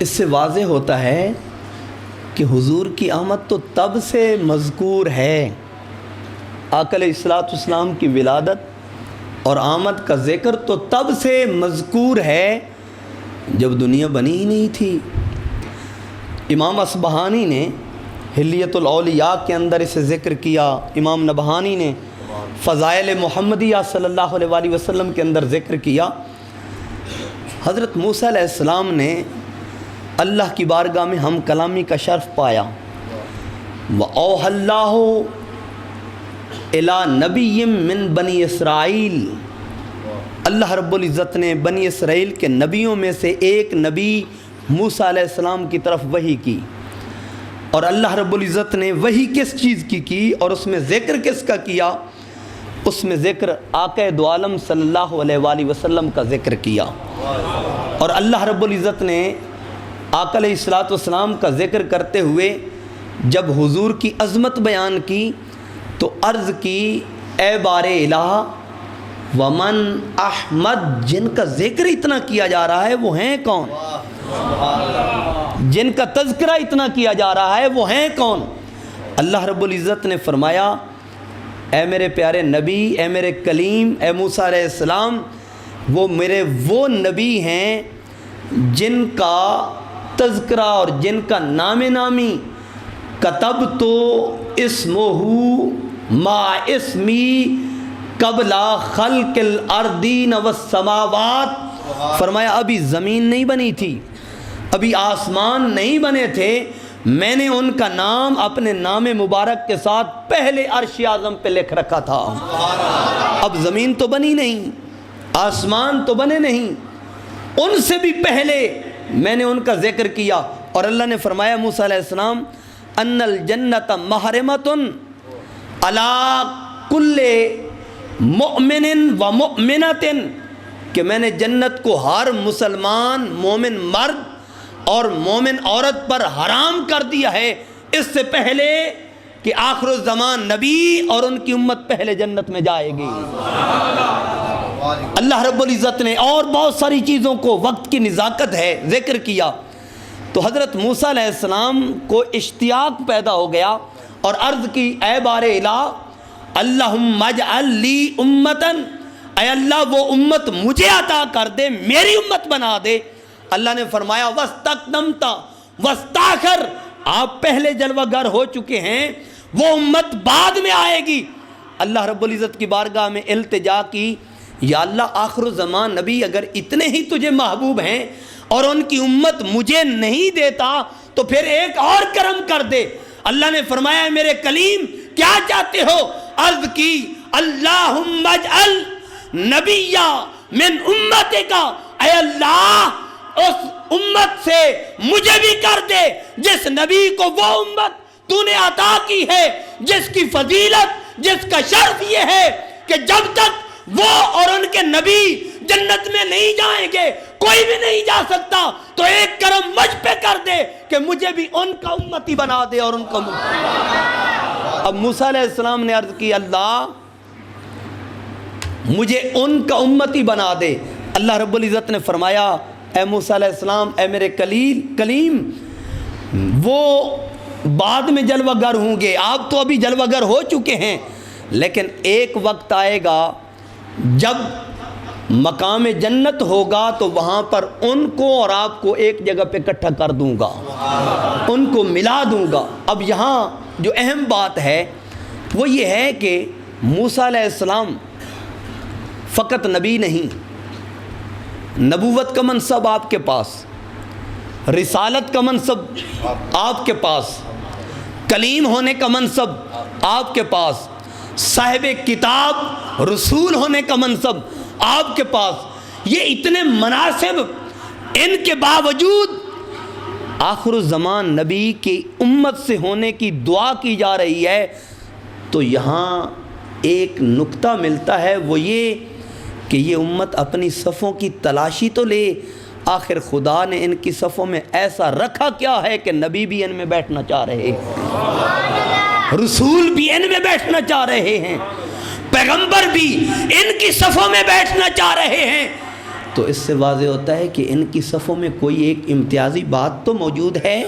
اس سے واضح ہوتا ہے کہ حضور کی آمد تو تب سے مذکور ہے، آقا علیہ السلام کی ولادت اور آمد کا ذکر تو تب سے مذکور ہے جب دنیا بنی ہی نہیں تھی۔ امام اصبہانی نے حلیت الاولیاء کے اندر اسے ذکر کیا، امام نبہانی نے فضائل محمدیہ صلی اللہ علیہ وآلہ وسلم کے اندر ذکر کیا۔ حضرت موسیٰ علیہ السلام نے اللہ کی بارگاہ میں ہم کلامی کا شرف پایا، وَأَوْحَى اللَّهُ إِلَى نَبِيٍّ مِّن بنی اسرائیل، اللہ رب العزت نے بنی اسرائیل کے نبیوں میں سے ایک نبی موسیٰ علیہ السلام کی طرف وحی کی، اور اللہ رب العزت نے وحی کس چیز کی اور اس میں ذکر کس کا کیا؟ اس میں ذکر آقا دو عالم صلی اللہ علیہ وآلہ وسلم کا ذکر کیا، اور اللہ رب العزت نے آقا علیہ السلام کا ذکر کرتے ہوئے جب حضور کی عظمت بیان کی تو عرض کی، اے بار الہ ومن احمد، جن کا ذکر اتنا کیا جا رہا ہے وہ ہیں کون؟ جن کا تذکرہ اتنا کیا جا رہا ہے وہ ہیں کون؟ اللہ رب العزت نے فرمایا، اے میرے پیارے نبی، اے میرے کلیم، اے موسیٰ علیہ السلام، وہ میرے وہ نبی ہیں جن کا تذکرہ اور جن کا نام نامی کتبت اسمہ ما اسمی قبل خلق الارضین والسماوات، فرمایا ابھی زمین نہیں بنی تھی، ابھی آسمان نہیں بنے تھے، میں نے ان کا نام اپنے نام مبارک کے ساتھ پہلے عرش اعظم پہ لکھ رکھا تھا۔ اب زمین تو بنی نہیں، آسمان تو بنے نہیں، ان سے بھی پہلے میں نے ان کا ذکر کیا، اور اللہ نے فرمایا موسیٰ علیہ السلام، ان الجنت محرمۃ علی کل مؤمن و مؤمنۃ، کہ میں نے جنت کو ہر مسلمان مومن مرد اور مومن عورت پر حرام کر دیا ہے، اس سے پہلے کہ آخر الزمان نبی اور ان کی امت پہلے جنت میں جائے گی۔ اللہ رب العزت نے اور بہت ساری چیزوں کو وقت کی نزاکت ہے ذکر کیا، تو حضرت موسیٰ علیہ السلام کو اشتیاق پیدا ہو گیا اور عرض کی، اے بار الہ اللہم اجعل لی امتن، اے اللہ وہ امت مجھے عطا کر دے، میری امت بنا دے۔ اللہ نے فرمایا وَاسْتَقْدَمْتَ وَاسْتَأْخَرْ، آپ پہلے جلوہ گر ہو چکے ہیں، وہ امت بعد میں آئے گی۔ اللہ رب العزت کی بارگاہ میں التجا کی، یا اللہ آخر الزمان نبی اگر اتنے ہی تجھے محبوب ہیں اور ان کی امت مجھے نہیں دیتا تو پھر ایک اور کرم کر دے۔ اللہ نے فرمایا، میرے کلیم کیا چاہتے ہو؟ عرض کی، اللہم اجعل نبی من امتک، اے اللہ اس امت سے مجھے بھی کر دے جس نبی کو وہ امت تو نے عطا کی ہے، جس کی فضیلت، جس کا شرف یہ ہے کہ جب تک وہ اور ان کے نبی جنت میں نہیں جائیں گے کوئی بھی نہیں جا سکتا، تو ایک کرم مجھ پہ کر دے کہ مجھے بھی ان کا امتی بنا دے اور ان کا امتی۔ اب موسیٰ علیہ السلام نے عرض کی اللہ مجھے ان کا امتی بنا دے۔ اللہ رب العزت نے فرمایا اے موسیٰ علیہ السلام، اے میرے کلیم، وہ بعد میں جلوہ گر ہوں گے، آپ تو ابھی جلوہ گر ہو چکے ہیں، لیکن ایک وقت آئے گا جب مقام جنت ہوگا تو وہاں پر ان کو اور آپ کو ایک جگہ پہ اکٹھا کر دوں گا، ان کو ملا دوں گا۔ اب یہاں جو اہم بات ہے وہ یہ ہے کہ موسیٰ علیہ السلام فقط نبی نہیں، نبوت کا منصب آپ کے پاس، رسالت کا منصب آپ کے پاس، کلیم ہونے کا منصب آپ کے پاس، صاحب کتاب رسول ہونے کا منصب آپ کے پاس، یہ اتنے مناسب، ان کے باوجود آخر الزمان نبی کی امت سے ہونے کی دعا کی جا رہی ہے۔ تو یہاں ایک نقطہ ملتا ہے، وہ یہ کہ یہ امت اپنی صفوں کی تلاشی تو لے، آخر خدا نے ان کی صفوں میں ایسا رکھا کیا ہے کہ نبی بھی ان میں بیٹھنا چاہ رہے ہیں، رسول بھی ان میں بیٹھنا چاہ رہے ہیں، پیغمبر بھی ان کی صفوں میں بیٹھنا چاہ رہے ہیں۔ تو اس سے واضح ہوتا ہے کہ ان کی صفوں میں کوئی ایک امتیازی بات تو موجود ہے،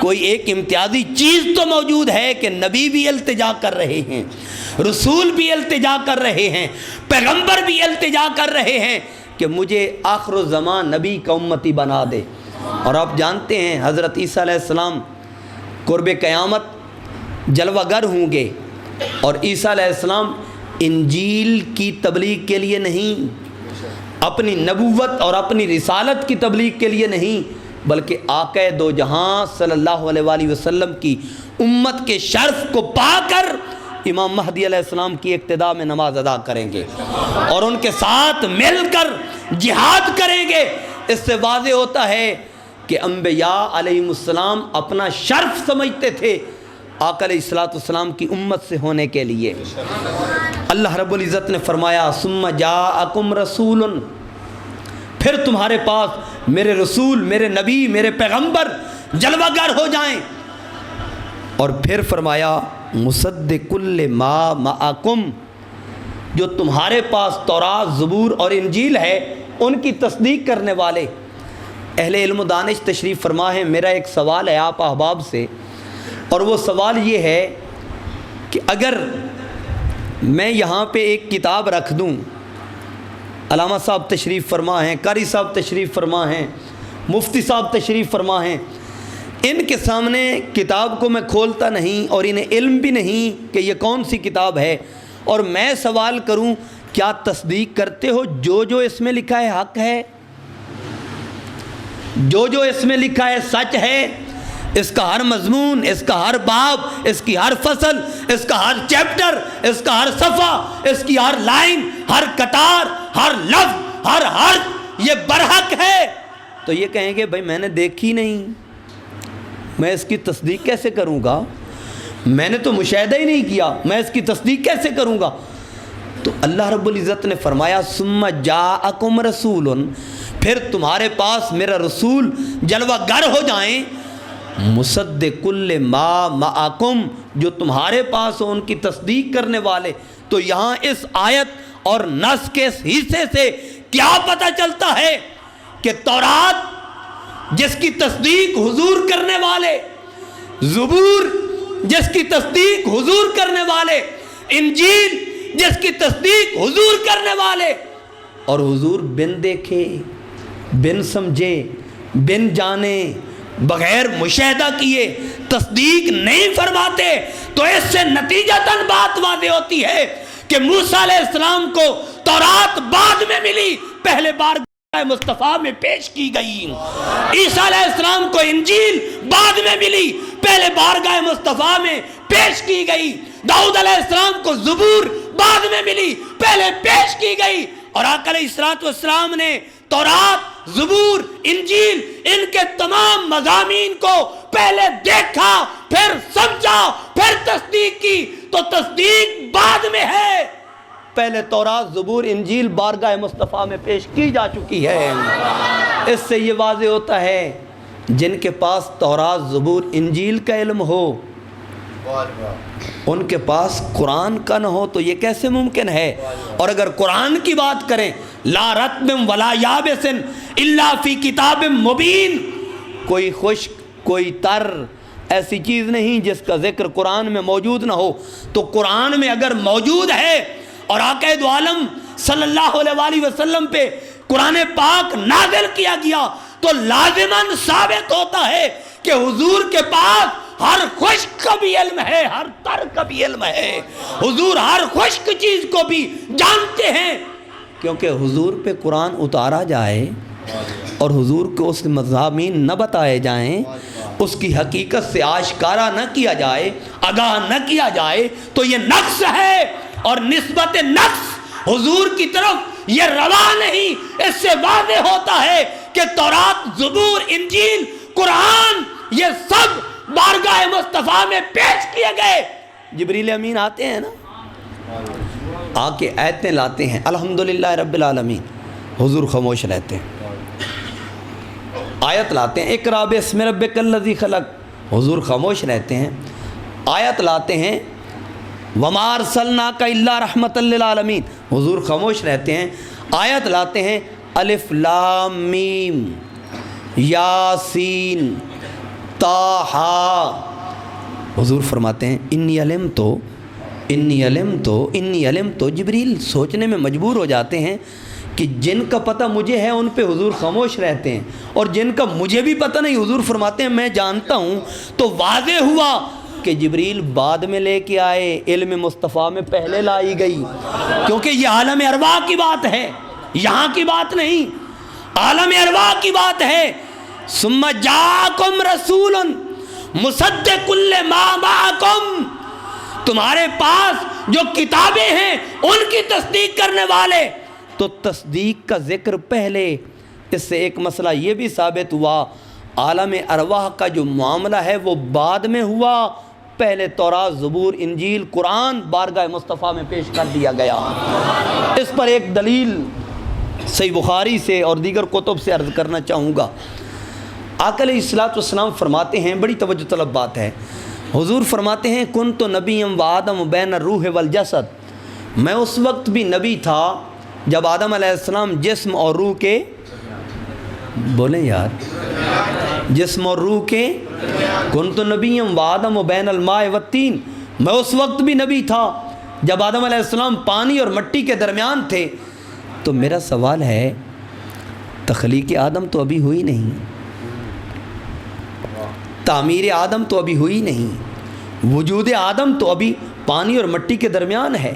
کوئی ایک امتیازی چیز تو موجود ہے کہ نبی بھی التجا کر رہے ہیں، رسول بھی التجا کر رہے ہیں، پیغمبر بھی التجا کر رہے ہیں کہ مجھے آخر الزمان نبی کا امتی بنا دے۔ اور آپ جانتے ہیں حضرت عیسیٰ علیہ السلام قرب قیامت جلوہ گر ہوں گے، اور عیسیٰ علیہ السلام انجیل کی تبلیغ کے لیے نہیں، اپنی نبوت اور اپنی رسالت کی تبلیغ کے لیے نہیں، بلکہ آقا دو جہاں صلی اللہ علیہ وآلہ وسلم کی امت کے شرف کو پا کر امام مہدی علیہ السلام کی اقتداء میں نماز ادا کریں گے اور ان کے ساتھ مل کر جہاد کریں گے۔ اس سے واضح ہوتا ہے کہ انبیاء علیہ السلام اپنا شرف سمجھتے تھے آقا علیہ السلام کی امت سے ہونے کے لیے۔ اللہ رب العزت نے فرمایا ثم جاءکم رسول، پھر تمہارے پاس میرے رسول، میرے نبی، میرے پیغمبر جلوہ گر ہو جائیں۔ اور پھر فرمایا مصدق لما معکم، جو تمہارے پاس تورات، زبور اور انجیل ہے ان کی تصدیق کرنے والے۔ اہل علم و دانش تشریف فرما ہے، میرا ایک سوال ہے آپ احباب سے، اور وہ سوال یہ ہے کہ اگر میں یہاں پہ ایک کتاب رکھ دوں، علامہ صاحب تشریف فرما ہیں، قاری صاحب تشریف فرما ہیں، مفتی صاحب تشریف فرما ہیں، ان کے سامنے کتاب کو میں کھولتا نہیں اور انہیں علم بھی نہیں کہ یہ کون سی کتاب ہے، اور میں سوال کروں کیا تصدیق کرتے ہو جو جو اس میں لکھا ہے حق ہے، جو جو اس میں لکھا ہے سچ ہے، اس کا ہر مضمون، اس کا ہر باب، اس کی ہر فصل، اس کا ہر چیپٹر، اس کا ہر صفحہ، اس کی ہر لائن، ہر قطار، ہر لفظ، ہر حرف یہ برحق ہے، تو یہ کہیں گے بھائی میں نے دیکھی نہیں، میں اس کی تصدیق کیسے کروں گا، میں نے تو مشاہدہ ہی نہیں کیا، میں اس کی تصدیق کیسے کروں گا۔ تو اللہ رب العزت نے فرمایا ثم جاءکم رسول، پھر تمہارے پاس میرا رسول جلوہ گر ہو جائیں، مصدق لما معکم، جو تمہارے پاس ہو ان کی تصدیق کرنے والے۔ تو یہاں اس آیت اور نص کے اس حصے سے کیا پتہ چلتا ہے کہ تورات جس کی تصدیق حضور کرنے والے، زبور جس کی تصدیق حضور کرنے والے، انجیل جس کی تصدیق حضور کرنے والے، اور حضور بن دیکھے، بن سمجھے، بن جانے، بغیر مشاہدہ کیے تصدیق نہیں فرماتے، تو اس سے نتیجتاً بات واضح ہوتی ہے کہ موسیٰ علیہ السلام کو تورات بعد میں ملی، پہلے بار مصطفیٰ میں پیش کی گئی۔ عیسیٰ علیہ السلام کو انجیل بعد میں ملی، پہلے بارگاہ مصطفیٰ میں پیش کی گئی۔ داؤد علیہ السلام کو زبور بعد میں ملی، پہلے پیش کی گئی، اور آقا علیہ السلام نے تورات، زبور، انجیل ان کے تمام مضامین کو پہلے دیکھا، پھر سمجھا، پھر تصدیق کی۔ تو تصدیق بعد میں ہے، پہلے تورات زبور انجیل بارگاہ مصطفیٰ میں پیش کی جا چکی ہے۔ اس سے یہ واضح ہوتا ہے جن کے پاس تورات زبور انجیل کا علم ہو ان کے پاس قرآن کا نہ ہو تو یہ کیسے ممکن ہے؟ اور اگر قرآن کی بات کریں لا رطب ولا یابس الا فی کتاب مبین، کوئی خشک کوئی تر ایسی چیز نہیں جس کا ذکر قرآن میں موجود نہ ہو، تو قرآن میں اگر موجود ہے اور آقا دو عالم صلی اللہ علیہ وآلہ وسلم پہ قرآن پاک نازل کیا گیا تو لازماً ثابت ہوتا ہے کہ حضور کے پاس ہر خشک کا بھی علم ہے، ہر تر کا بھی علم ہے، حضور ہر خشک چیز کو بھی جانتے ہیں، کیونکہ حضور پہ قرآن اتارا جائے اور حضور کو اس مضامین نہ بتائے جائیں، اس کی حقیقت سے آشکارا نہ کیا جائے، آگاہ نہ کیا جائے تو یہ نقص ہے، اور نسبت نقص حضور کی طرف یہ روا نہیں۔ اس سے واضح ہوتا ہے کہ تورات زبور انجیل قرآن یہ سب بارگاہ مصطفیٰ میں پیش کیے گئے۔ جبریل امین آتے ہیں نا، آ کے آیتیں لاتے ہیں الحمدللہ رب العالمین، حضور خاموش رہتے ہیں، آیت لاتے ہیں اقرا باسم ربک الذی خلق، حضور خاموش رہتے ہیں، آیت لاتے ہیں وما ارسلناک الا رحمۃ للعالمین، حضور خاموش رہتے ہیں، آیت لاتے ہیں الف لام میم یاسین طٰہٰ، حضور فرماتے ہیں انی علم تو جبریل سوچنے میں مجبور ہو جاتے ہیں کہ جن کا پتہ مجھے ہے ان پہ حضور خاموش رہتے ہیں، اور جن کا مجھے بھی پتہ نہیں حضور فرماتے ہیں میں جانتا ہوں، تو واضح ہوا کہ جبریل بعد میں لے کے آئے، علم مصطفیٰ میں پہلے لائی گئی، کیونکہ یہ عالم ارواح کی بات ہے، یہاں کی بات نہیں، عالم ارواح کی بات ہے۔ ثم جاءکم رسول مصدق لما معکم، تمہارے پاس جو کتابیں ہیں ان کی تصدیق کرنے والے، تو تصدیق کا ذکر پہلے۔ اس سے ایک مسئلہ یہ بھی ثابت ہوا عالم ارواح کا جو معاملہ ہے وہ بعد میں ہوا، پہلے تورات زبور انجیل قرآن بارگاہ مصطفیٰ میں پیش کر دیا گیا۔ اس پر ایک دلیل صحیح بخاری سے اور دیگر کتب سے عرض کرنا چاہوں گا۔ آقا علیہ السلام فرماتے ہیں، بڑی توجہ طلب بات ہے، حضور فرماتے ہیں کنت نبیم و آدم بین الروح والجسد، میں اس وقت بھی نبی تھا جب آدم علیہ السلام جسم اور روح کے، بولیں یار، جسم اور روح کے، کنت نبیم و آدم بین الماء والتین، میں اس وقت بھی نبی تھا جب آدم علیہ السلام پانی اور مٹی کے درمیان تھے۔ تو میرا سوال ہے تخلیق آدم تو ابھی ہوئی نہیں، تعمیر آدم تو ابھی ہوئی نہیں، وجود آدم تو ابھی پانی اور مٹی کے درمیان ہے،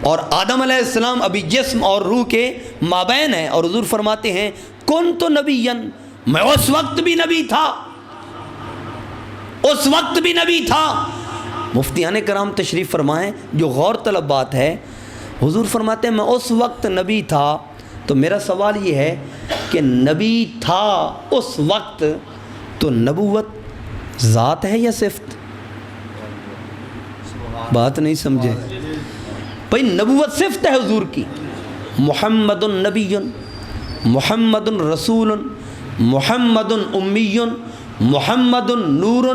اور آدم علیہ السلام ابھی جسم اور روح کے مابین ہے، اور حضور فرماتے ہیں کنت نبیا، میں اس وقت بھی نبی تھا، اس وقت بھی نبی تھا۔ مفتیان کرام تشریف فرمائیں، جو غور طلب بات ہے، حضور فرماتے ہیں میں اس وقت نبی تھا، تو میرا سوال یہ ہے کہ نبی تھا اس وقت، تو نبوت ذات ہے یا صفت؟ بات نہیں سمجھے بھائی، نبوت صفت ہے حضور کی، محمد نبی، محمد رسول، محمد امی، محمد نور،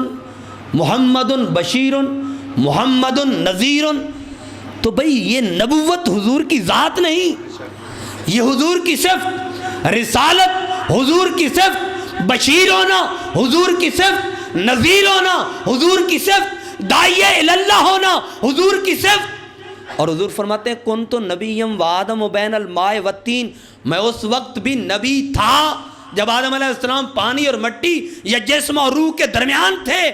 محمد بشیر، محمد نذیر، تو بھائی یہ نبوت حضور کی ذات نہیں، یہ حضور کی صفت، رسالت حضور کی صفت، بشیر ہونا حضور کی صفت، نذیر ہونا حضور کی صفت، داعی اللہ ہونا حضور کی صفت۔ اور حضور فرماتے ہیں کنت نبیم و آدم بین الماء والتین، میں اس وقت بھی نبی تھا جب آدم علیہ السلام پانی اور مٹی یا جسم اور روح کے درمیان تھے۔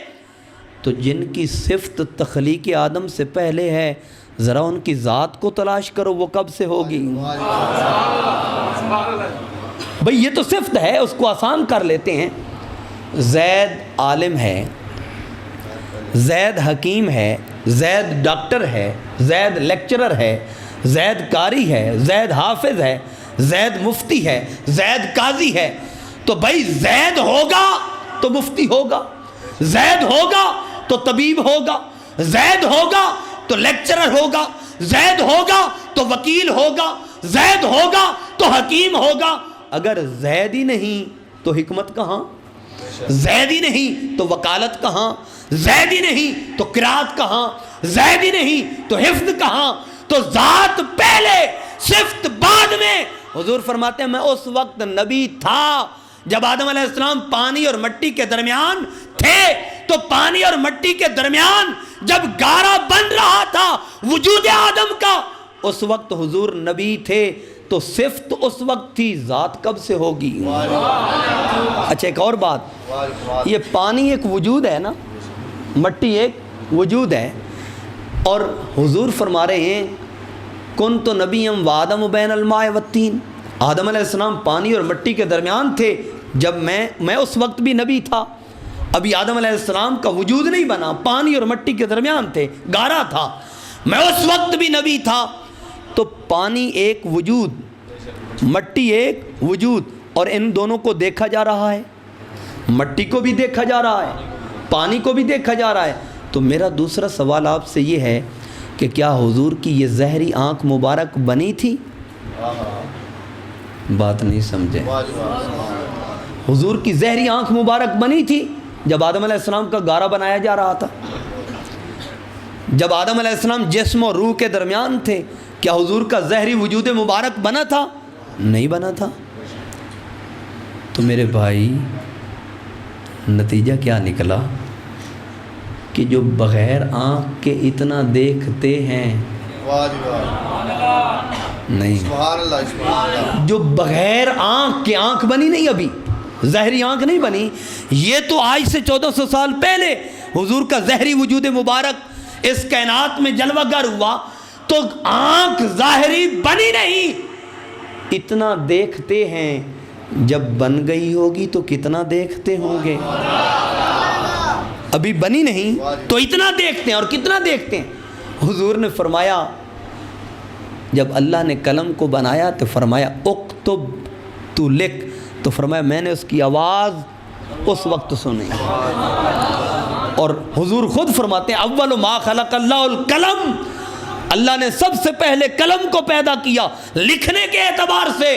تو جن کی صفت تخلیق آدم سے پہلے ہے، ذرا ان کی ذات کو تلاش کرو، وہ کب سے ہوگی؟ بھئی یہ تو صفت ہے، اس کو آسان کر لیتے ہیں۔ زید عالم ہے، زید حکیم ہے، زید ڈاکٹر ہے، زید لیکچرر ہے، زید قاری ہے، زید حافظ ہے، زید مفتی ہے، زید قاضی ہے، تو بھائی زید ہوگا تو مفتی ہوگا، زید ہوگا تو طبیب ہوگا، زید ہوگا تو لیکچرر ہوگا، زید ہوگا تو وکیل ہوگا، زید ہوگا تو حکیم ہوگا۔ اگر زید ہی نہیں تو حکمت کہاں، زید ہی نہیں تو وکالت کہاں، زید ہی نہیں تو قرات کہاں، زید ہی نہیں تو حفظ کہاں؟ تو ذات پہلے صفت بعد میں۔ حضور فرماتے ہیں میں اس وقت نبی تھا جب آدم علیہ السلام پانی اور مٹی کے درمیان تھے، تو پانی اور مٹی کے درمیان جب گارا بن رہا تھا وجود آدم کا، اس وقت حضور نبی تھے، تو صفت اس وقت تھی، ذات کب سے ہوگی؟ اچھا ایک اور بات، یہ پانی ایک وجود ہے نا، مٹی ایک وجود ہے، اور حضور فرما رہے ہیں کن تو نبیم وآدم بین الماء والتین، آدم علیہ السلام پانی اور مٹی کے درمیان تھے جب میں اس وقت بھی نبی تھا۔ ابھی آدم علیہ السلام کا وجود نہیں بنا، پانی اور مٹی کے درمیان تھے، گارا تھا، میں اس وقت بھی نبی تھا۔ تو پانی ایک وجود، مٹی ایک وجود، اور ان دونوں کو دیکھا جا رہا ہے، مٹی کو بھی دیکھا جا رہا ہے، پانی کو بھی دیکھا جا رہا ہے۔ تو میرا دوسرا سوال آپ سے یہ ہے کہ کیا حضور کی یہ زہری آنکھ مبارک بنی تھی؟ بات نہیں سمجھے۔ حضور کی زہری آنکھ مبارک بنی تھی جب آدم علیہ السلام کا گارا بنایا جا رہا تھا، جب آدم علیہ السلام جسم اور روح کے درمیان تھے، کیا حضور کا زہری وجود مبارک بنا تھا؟ نہیں بنا تھا۔ تو میرے بھائی نتیجہ کیا نکلا کہ جو بغیر آنکھ کے اتنا دیکھتے ہیں، نہیں، جو بغیر آنکھ کے، آنکھ بنی نہیں، ابھی زہری آنکھ نہیں بنی، یہ تو آج سے 1400 سال پہلے حضور کا زہری وجود مبارک اس کائنات میں جلوہ گر ہوا، تو آنکھ ظاہری بنی نہیں، اتنا دیکھتے ہیں، جب بن گئی ہوگی تو کتنا دیکھتے ہوں گے؟ ابھی بنی نہیں تو اتنا دیکھتے ہیں، اور کتنا دیکھتے ہیں؟ حضور نے فرمایا جب اللہ نے قلم کو بنایا تو فرمایا اکتب، تو لکھ، تو فرمایا میں نے اس کی آواز اس وقت سنی۔ اور حضور خود فرماتے ہیں اول ما خلق اللہ القلم، اللہ نے سب سے پہلے قلم کو پیدا کیا لکھنے کے اعتبار سے۔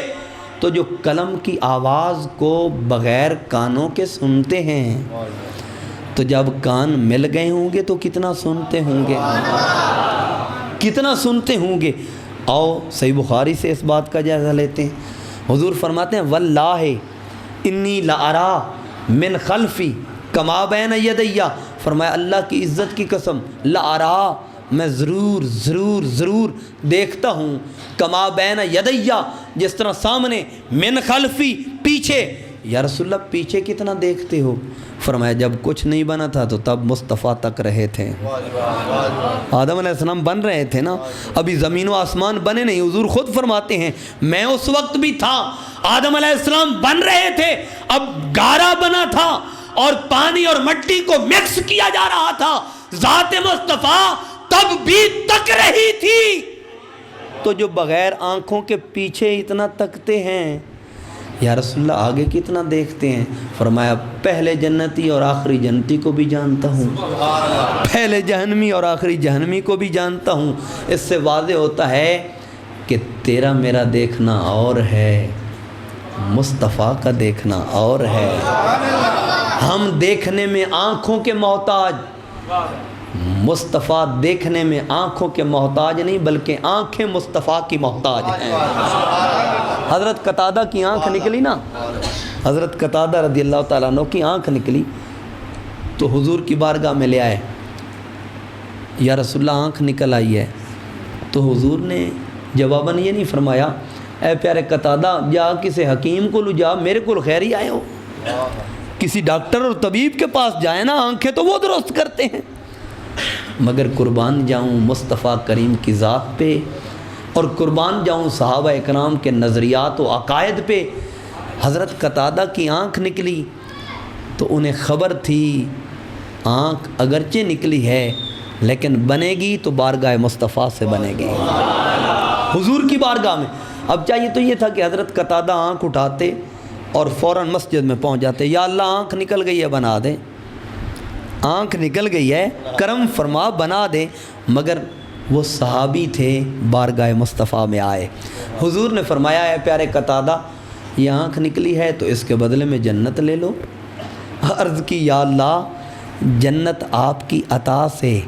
تو جو قلم کی آواز کو بغیر کانوں کے سنتے ہیں، تو جب کان مل گئے ہوں گے تو کتنا سنتے ہوں گے، کتنا سنتے ہوں گے۔ آؤ صحیح بخاری سے اس بات کا جائزہ لیتے ہیں۔ حضور فرماتے ہیں واللہ انی لارا من خلفی کما بین یدیا، فرمایا اللہ کی عزت کی قسم، لارا میں ضرور ضرور ضرور دیکھتا ہوں، کما بین یدیا جس طرح سامنے، من خلفی پیچھے۔ یا رسول اللہ پیچھے کتنا دیکھتے ہو؟ فرمایا جب کچھ نہیں بنا تھا تو تب مصطفیٰ تک رہے تھے، آدم علیہ السلام بن رہے تھے نا، ابھی زمین و آسمان بنے نہیں۔ حضور خود فرماتے ہیں میں اس وقت بھی تھا، آدم علیہ السلام بن رہے تھے، اب گارا بنا تھا اور پانی اور مٹی کو مکس کیا جا رہا تھا، ذات مصطفیٰ تب بھی تک رہی تھی۔ تو جو بغیر آنکھوں کے پیچھے اتنا تکتے ہیں، یا رسول اللہ آگے کتنا دیکھتے ہیں؟ فرمایا پہلے جنتی اور آخری جنتی کو بھی جانتا ہوں، پہلے جہنمی اور آخری جہنمی کو بھی جانتا ہوں۔ اس سے واضح ہوتا ہے کہ تیرا میرا دیکھنا اور ہے، مصطفیٰ کا دیکھنا اور ہے۔ ہم دیکھنے میں آنکھوں کے محتاج، مصطفیٰ دیکھنے میں آنکھوں کے محتاج نہیں، بلکہ آنکھیں مصطفیٰ کی محتاج ہیں۔ حضرت قتادہ کی آنکھ نکلی نا، حضرت قتادہ رضی اللہ تعالیٰ عنہ کی آنکھ نکلی تو حضور کی بارگاہ میں لے آئے، یا رسول اللہ آنکھ نکل آئی ہے۔ تو حضور نے جواباً یہ نہیں فرمایا اے پیارے قتادہ جا کسی حکیم کو لو جا، میرے کو خیر ہی آئے ہو، کسی ڈاکٹر اور طبیب کے پاس جائیں نا، آنکھیں تو وہ درست کرتے ہیں۔ مگر قربان جاؤں مصطفیٰ کریم کی ذات پہ، اور قربان جاؤں صحابہ اکرام کے نظریات و عقائد پہ۔ حضرت قتادہ کی آنکھ نکلی تو انہیں خبر تھی آنکھ اگرچہ نکلی ہے لیکن بنے گی تو بارگاہ مصطفیٰ سے بنے گی، حضور کی بارگاہ میں۔ اب چاہیے تو یہ تھا کہ حضرت قتادہ آنکھ اٹھاتے اور فوراً مسجد میں پہنچ جاتے، یا اللہ آنکھ نکل گئی ہے بنا دے، آنکھ نکل گئی ہے کرم فرما بنا دے۔ مگر وہ صحابی تھے، بارگاہ مصطفیٰ میں آئے. حضور نے فرمایا ہے پیارے قتادہ یہ آنکھ نکلی ہے تو اس کے بدلے میں جنت لے لو. عرض کی یا اللہ جنت آپ کی عطا سے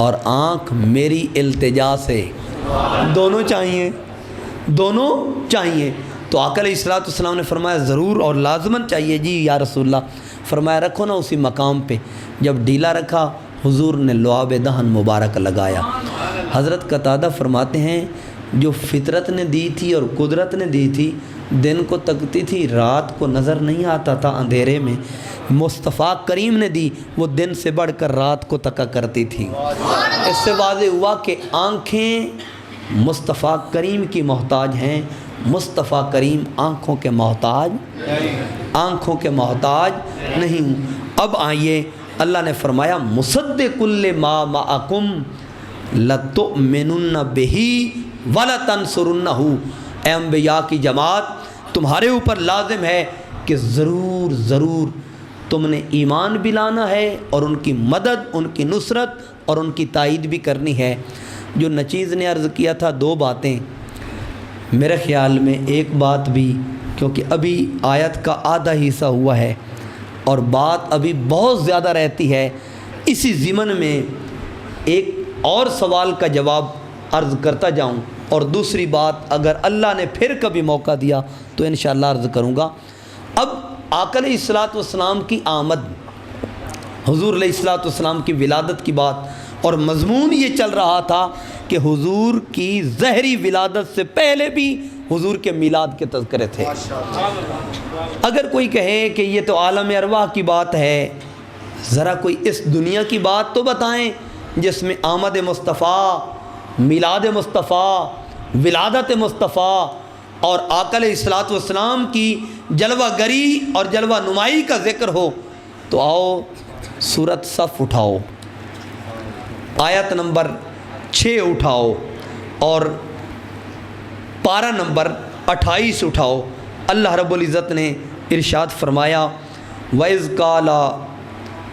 اور آنکھ میری التجا سے، دونوں چاہیے، دونوں چاہیے. تو آقا علیہ الصلوۃ والسلام نے فرمایا ضرور اور لازماً چاہیے جی یا رسول اللہ. فرمایا رکھو نا اسی مقام پہ. جب ڈھیلا رکھا حضور نے لعاب دہن مبارک لگایا. حضرت قتادہ فرماتے ہیں جو فطرت نے دی تھی اور قدرت نے دی تھی، دن کو تکتی تھی رات کو نظر نہیں آتا تھا اندھیرے میں، مصطفیٰ کریم نے دی وہ دن سے بڑھ کر رات کو تکا کرتی تھی. اس سے واضح ہوا کہ آنکھیں مصطفیٰ کریم کی محتاج ہیں، مصطفیٰ کریم آنکھوں کے محتاج نہیں ہوں. اب آئیے اللہ نے فرمایا مصدق لما معکم لتؤمنن بہ ولتنصرنہ. اے انبیاء کی جماعت تمہارے اوپر لازم ہے کہ ضرور تم نے ایمان بھی لانا ہے اور ان کی مدد، ان کی نصرت اور ان کی تائید بھی کرنی ہے. جو نچیز نے عرض کیا تھا دو باتیں، میرے خیال میں ایک بات بھی، کیونکہ ابھی آیت کا آدھا حصہ ہوا ہے اور بات ابھی بہت زیادہ رہتی ہے، اسی ضمن میں ایک اور سوال کا جواب عرض کرتا جاؤں، اور دوسری بات اگر اللہ نے پھر کبھی موقع دیا تو انشاءاللہ عرض کروں گا. اب آقا علیہ الصلوۃ والسلام کی آمد، حضور علیہ الصلوۃ والسلام کی ولادت کی بات، اور مضمون یہ چل رہا تھا کہ حضور کی ظہری ولادت سے پہلے بھی حضور کے میلاد کے تذکرے تھے. اگر کوئی کہے کہ یہ تو عالم ارواح کی بات ہے، ذرا کوئی اس دنیا کی بات تو بتائیں جس میں آمد مصطفیٰ، میلاد مصطفیٰ، ولادت مصطفیٰ اور آقا علیہ الصلوۃ والسلام کی جلوہ گری اور جلوہ نمائی کا ذکر ہو. تو آؤ سورۃ صف اٹھاؤ، آیت نمبر 6 اٹھاؤ اور پارہ نمبر 28 اٹھاؤ. اللہ رب العزت نے ارشاد فرمایا وَإِذْ قَالَ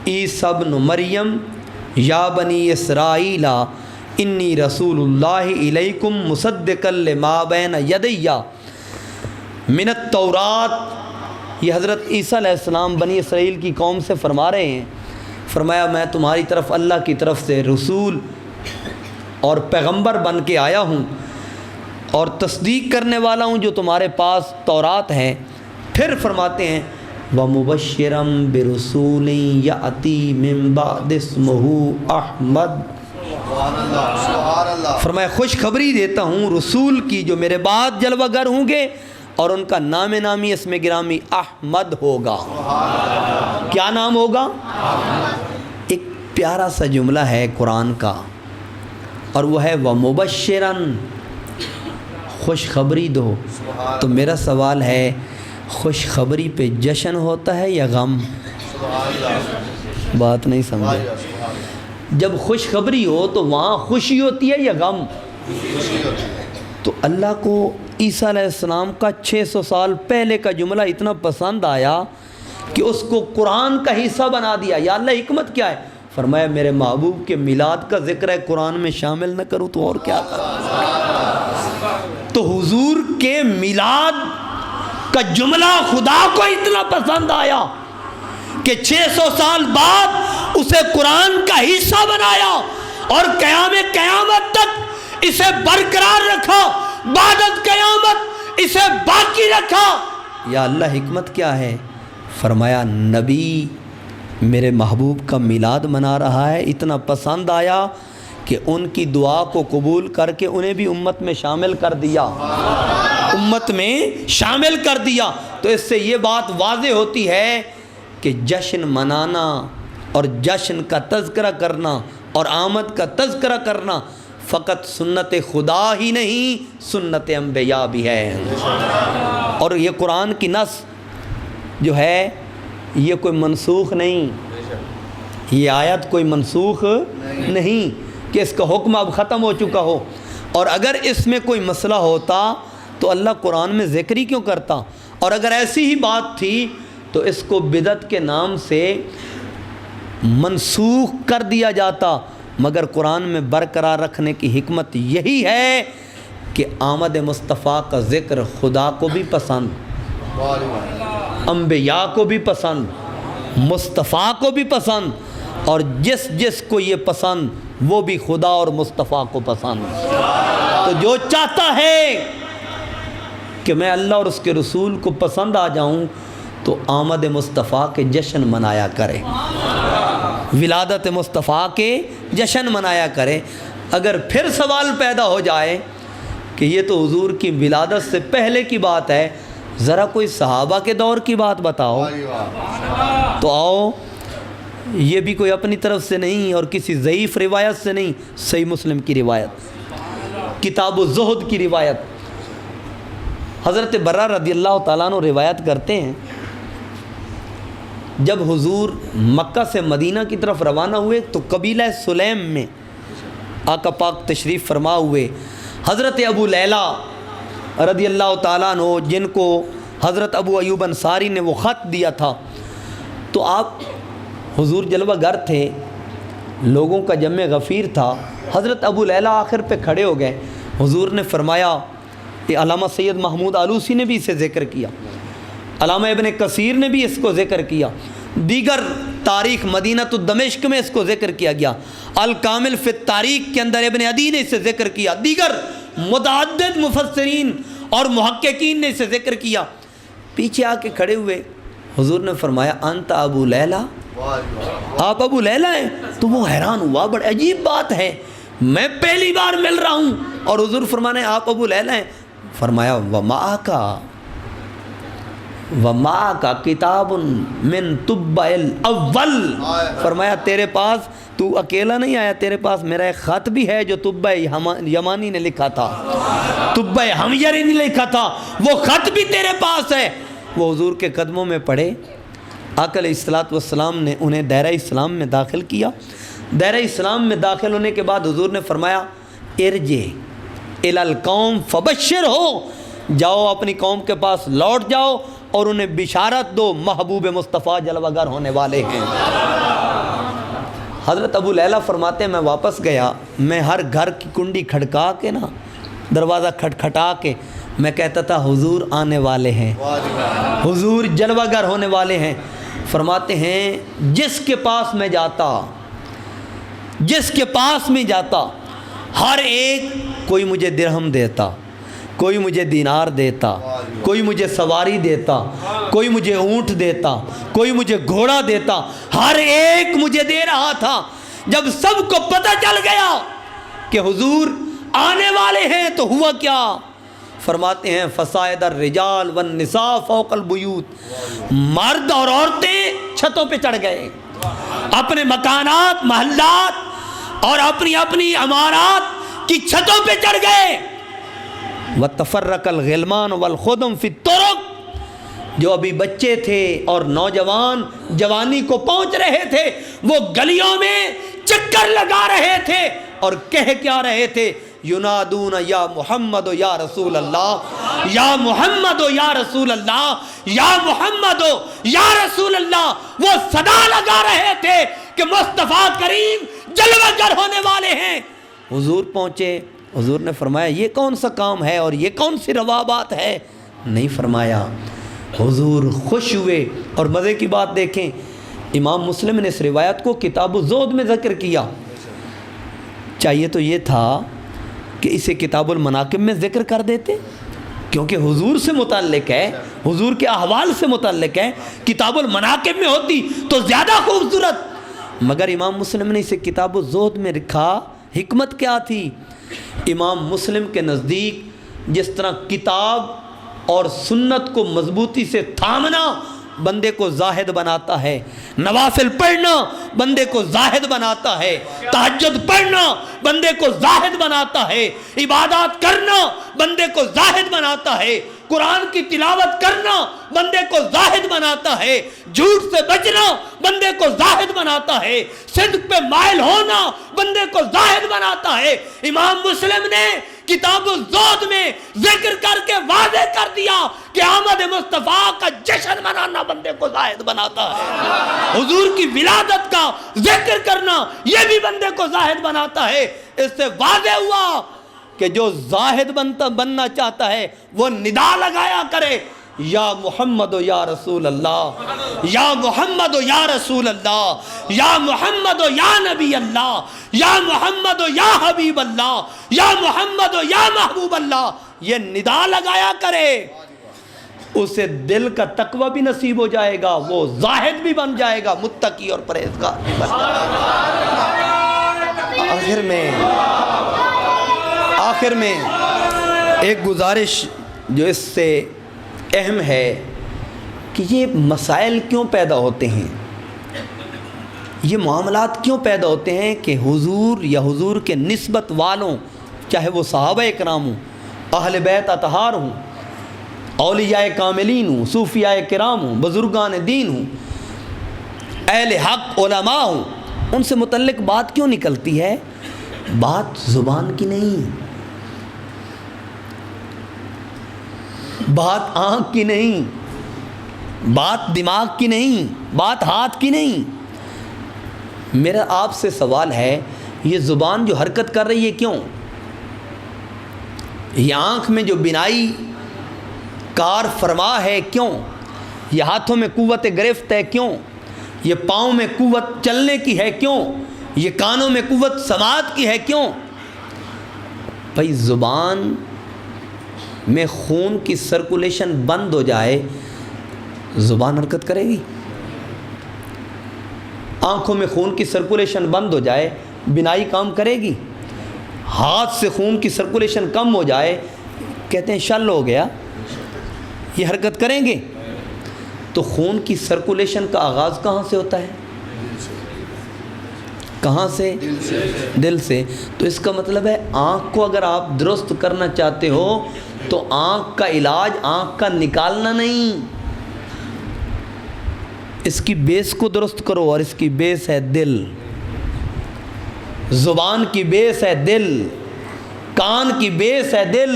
عِیسیٰ ابْنُ مَرْیَم یا بنی اسرائیل انی رسول اللہ الیکم مصدقا لما بین یدی من التوراۃ. یہ حضرت عیسیٰ علیہ السلام بنی اسرائیل کی قوم سے فرما رہے ہیں، فرمایا میں تمہاری طرف اللہ کی طرف سے رسول اور پیغمبر بن کے آیا ہوں اور تصدیق کرنے والا ہوں جو تمہارے پاس تورات ہے. پھر فرماتے ہیں وَمُبَشِّرًا بِرُسُولٍ يَأْتِي مِن بَعْدِ اسْمُهُ احمد. فرمایا خوشخبری دیتا ہوں رسول کی جو میرے بعد جلوہ گر ہوں گے اور ان کا نام نامی اسم گرامی احمد ہوگا. کیا نام ہوگا؟ ایک پیارا سا جملہ ہے قرآن کا اور وہ ہے وَمُبَشِّرًا، خوشخبری دو. تو میرا سوال ہے خوشخبری پہ جشن ہوتا ہے یا غم؟ بات نہیں سمجھے. جب خوشخبری ہو تو وہاں خوشی ہوتی ہے یا غم؟ تو اللہ کو عیسیٰ علیہ السلام کا 600 سال پہلے کا جملہ اتنا پسند آیا کہ اس کو قرآن کا حصہ بنا دیا. یا اللہ حکمت کیا ہے؟ فرمایا میرے محبوب کے میلاد کا ذکر ہے قرآن میں شامل نہ کروں تو اور کیا کروں. تو حضور کے میلاد کا جملہ خدا کو اتنا پسند آیا کہ 600 سال بعد اسے قرآن کا حصہ بنایا اور قیامت تک اسے برقرار رکھا، بعد قیامت اسے باقی رکھا. یا اللہ حکمت کیا ہے؟ فرمایا نبی میرے محبوب کا میلاد منا رہا ہے، اتنا پسند آیا کہ ان کی دعا کو قبول کر کے انہیں بھی امت میں شامل کر دیا، امت میں شامل کر دیا. تو اس سے یہ بات واضح ہوتی ہے کہ جشن منانا اور جشن کا تذکرہ کرنا اور آمد کا تذکرہ کرنا فقط سنت خدا ہی نہیں، سنت انبیاء بھی ہے. اور یہ قرآن کی نص جو ہے یہ کوئی منسوخ نہیں، یہ آیت کوئی منسوخ نہیں کہ اس کا حکم اب ختم ہو چکا ہو. اور اگر اس میں کوئی مسئلہ ہوتا تو اللہ قرآن میں ذکر ہی کیوں کرتا؟ اور اگر ایسی ہی بات تھی تو اس کو بدعت کے نام سے منسوخ کر دیا جاتا، مگر قرآن میں برقرار رکھنے کی حکمت یہی ہے کہ آمد مصطفیٰ کا ذکر خدا کو بھی پسند، انبیاء کو بھی پسند، مصطفیٰ کو بھی پسند، اور جس جس کو یہ پسند وہ بھی خدا اور مصطفیٰ کو پسند۔ تو جو چاہتا ہے کہ میں اللہ اور اس کے رسول کو پسند آ جاؤں تو آمد مصطفیٰ کے جشن منایا کرے، ولادت مصطفیٰ کے جشن منایا کرے۔ اگر پھر سوال پیدا ہو جائے کہ یہ تو حضور کی ولادت سے پہلے کی بات ہے، ذرا کوئی صحابہ کے دور کی بات بتاؤ، تو آؤ، یہ بھی کوئی اپنی طرف سے نہیں اور کسی ضعیف روایت سے نہیں، صحیح مسلم کی روایت، کتاب الزہد کی روایت۔ حضرت برہ رضی اللہ تعالیٰ عنہ روایت کرتے ہیں، جب حضور مکہ سے مدینہ کی طرف روانہ ہوئے تو قبیلہ سلیم میں آقا پاک تشریف فرما ہوئے۔ حضرت ابو لیلہ رضی اللہ تعالیٰ عنہ، جن کو حضرت ابو ایوب انصاری نے وہ خط دیا تھا، تو آپ حضور جلوہ گر تھے، لوگوں کا جمع غفیر تھا۔ حضرت ابو لیلہ آخر پہ کھڑے ہو گئے۔ حضور نے فرمایا، یہ علامہ سید محمود آلوسی نے بھی اسے ذکر کیا، علامہ ابن کثیر نے بھی اس کو ذکر کیا، دیگر تاریخ مدینہ دمشق میں اس کو ذکر کیا گیا، الکامل فی التاریخ کے اندر ابن عدی نے اسے ذکر کیا، دیگر متعدد مفسرین اور محققین نے اسے ذکر کیا۔ پیچھے آ کے کھڑے ہوئے، حضور نے فرمایا انت ابو لیلہ، آپ ابو لیلہ ہیں؟ تو وہ حیران ہوا، بڑی عجیب بات ہے، میں پہلی بار مل رہا ہوں اور حضور فرمانے آپ ابو لیلہ ہیں؟ فرمایا وما کا کتاب من طب الاول، فرمایا تیرے پاس تو اکیلا نہیں آیا، تیرے پاس میرا ایک خط بھی ہے جو طب یمانی نے لکھا تھا، طب حمیری نے لکھا تھا، وہ خط بھی تیرے پاس ہے۔ وہ حضور کے قدموں میں پڑے، آقا علیہ الصلوۃ والسلام نے انہیں دائرہ اسلام میں داخل کیا۔ دائرہ اسلام میں داخل ہونے کے بعد حضور نے فرمایا ارجع الی القوم فبشر ہو، جاؤ اپنی قوم کے پاس لوٹ جاؤ اور انہیں بشارت دو، محبوب مصطفیٰ جلوہ گر ہونے والے ہیں۔ حضرت ابو لیلہ فرماتے ہیں میں واپس گیا، میں ہر گھر کی کنڈی کھڑکا کے نا، دروازہ کھٹکھٹا کے میں کہتا تھا حضور آنے والے ہیں، حضور جلوہ گر ہونے والے ہیں۔ فرماتے ہیں جس کے پاس میں جاتا ہر ایک کوئی مجھے درہم دیتا، کوئی مجھے دینار دیتا، کوئی مجھے سواری دیتا، کوئی مجھے اونٹ دیتا، کوئی مجھے گھوڑا دیتا، ہر ایک مجھے دے رہا تھا۔ جب سب کو پتہ چل گیا کہ حضور آنے والے ہیں تو ہوا کیا؟ فرماتے ہیں فصائد الرجال والنساء فوق البیوت، مرد اور عورتیں چھتوں پہ چڑھ گئے، اپنے مکانات، محلات اور اپنی اپنی عمارات کی چھتوں پہ چڑھ گئے۔ وَتَفَرَّقَ الْغِلْمَانُ وَالْخُدَمْ فِي الطُّرُقِ، جو ابھی بچے تھے اور نوجوان جوانی کو پہنچ رہے تھے، وہ گلیوں میں چکر لگا رہے تھے اور کہہ کیا رہے تھے؟ ینادون یا محمد یا رسول اللہ، یا محمد یا رسول اللہ، یا محمد یا رسول اللہ۔ وہ صدا لگا رہے تھے کہ مصطفیٰ کریم جلوہ گر ہونے والے ہیں۔ حضور پہنچے، حضور نے فرمایا یہ کون سا کام ہے اور یہ کون سی روا بات ہے؟ نہیں فرمایا، حضور خوش ہوئے۔ اور مزے کی بات دیکھیں، امام مسلم نے اس روایت کو کتاب الزہد میں ذکر کیا، چاہیے تو یہ تھا کہ اسے کتاب المناقب میں ذکر کر دیتے، کیونکہ حضور سے متعلق ہے، حضور کے احوال سے متعلق ہے، کتاب المناقب میں ہوتی تو زیادہ خوبصورت، مگر امام مسلم نے اسے کتاب الزہد میں رکھا۔ حکمت کیا تھی؟ امام مسلم کے نزدیک جس طرح کتاب اور سنت کو مضبوطی سے تھامنا بندے کو زاہد بناتا ہے، نوافل پڑھنا بندے کو زاہد بناتا ہے، تہجد پڑھنا بندے کو زاہد بناتا ہے، عبادات کرنا بندے کو زاہد بناتا ہے، قرآن کی تلاوت کرنا بندے کو زاہد بناتا ہے، جھوٹ سے بچنا بندے کو زاہد بناتا ہے، صدق پہ مائل ہونا بندے کو زاہد بناتا ہے۔ امام مسلم نے کتاب الزہد میں ذکر کر کے واضح کر دیا کہ آمد مصطفیٰ کا جشن منانا بندے کو زاہد بناتا ہے، حضور کی ولادت کا ذکر کرنا یہ بھی بندے کو زاہد بناتا ہے۔ اس سے واضح ہوا کہ جو زاہد بننا چاہتا ہے وہ ندا لگایا کرے، یا محمد و یا رسول اللہ، یا محمد و یا رسول اللہ، یا محمد و یا نبی اللہ، یا محمد و یا حبیب اللہ، یا محمد و یا محبوب اللہ، یہ ندا لگایا کرے، اسے دل کا تقوی بھی نصیب ہو جائے گا، وہ زاہد بھی بن جائے گا، متقی اور پرہیزگار بھی بن جائے گا۔ آخر میں ایک گزارش جو اس سے اہم ہے کہ یہ مسائل کیوں پیدا ہوتے ہیں، یہ معاملات کیوں پیدا ہوتے ہیں کہ حضور یا حضور کے نسبت والوں، چاہے وہ صحابہ اکرام ہوں، اہل بیت اطہار ہوں، اولیاء کاملین ہوں، صوفیاء کرام ہوں، بزرگان دین ہوں، اہل حق علماء ہوں، ان سے متعلق بات کیوں نکلتی ہے؟ بات زبان کی نہیں، بات آنکھ کی نہیں، بات دماغ کی نہیں، بات ہاتھ کی نہیں۔ میرا آپ سے سوال ہے، یہ زبان جو حرکت کر رہی ہے کیوں؟ یہ آنکھ میں جو بینائی کار فرما ہے کیوں؟ یہ ہاتھوں میں قوت گرفت ہے کیوں؟ یہ پاؤں میں قوت چلنے کی ہے کیوں؟ یہ کانوں میں قوت سماعت کی ہے کیوں؟ بھائی زبان میں خون کی سرکولیشن بند ہو جائے، زبان حرکت کرے گی؟ آنکھوں میں خون کی سرکولیشن بند ہو جائے، بینائی کام کرے گی؟ ہاتھ سے خون کی سرکولیشن کم ہو جائے، کہتے ہیں شل ہو گیا، یہ حرکت کریں گے؟ تو خون کی سرکولیشن کا آغاز کہاں سے ہوتا ہے؟ کہاں سے؟ دل سے۔ تو اس کا مطلب ہے آنکھ کو اگر آپ درست کرنا چاہتے ہو تو آنکھ کا علاج آنکھ کا نکالنا نہیں، اس کی بیس کو درست کرو، اور اس کی بیس ہے دل۔ زبان کی بیس ہے دل، کان کی بیس ہے دل،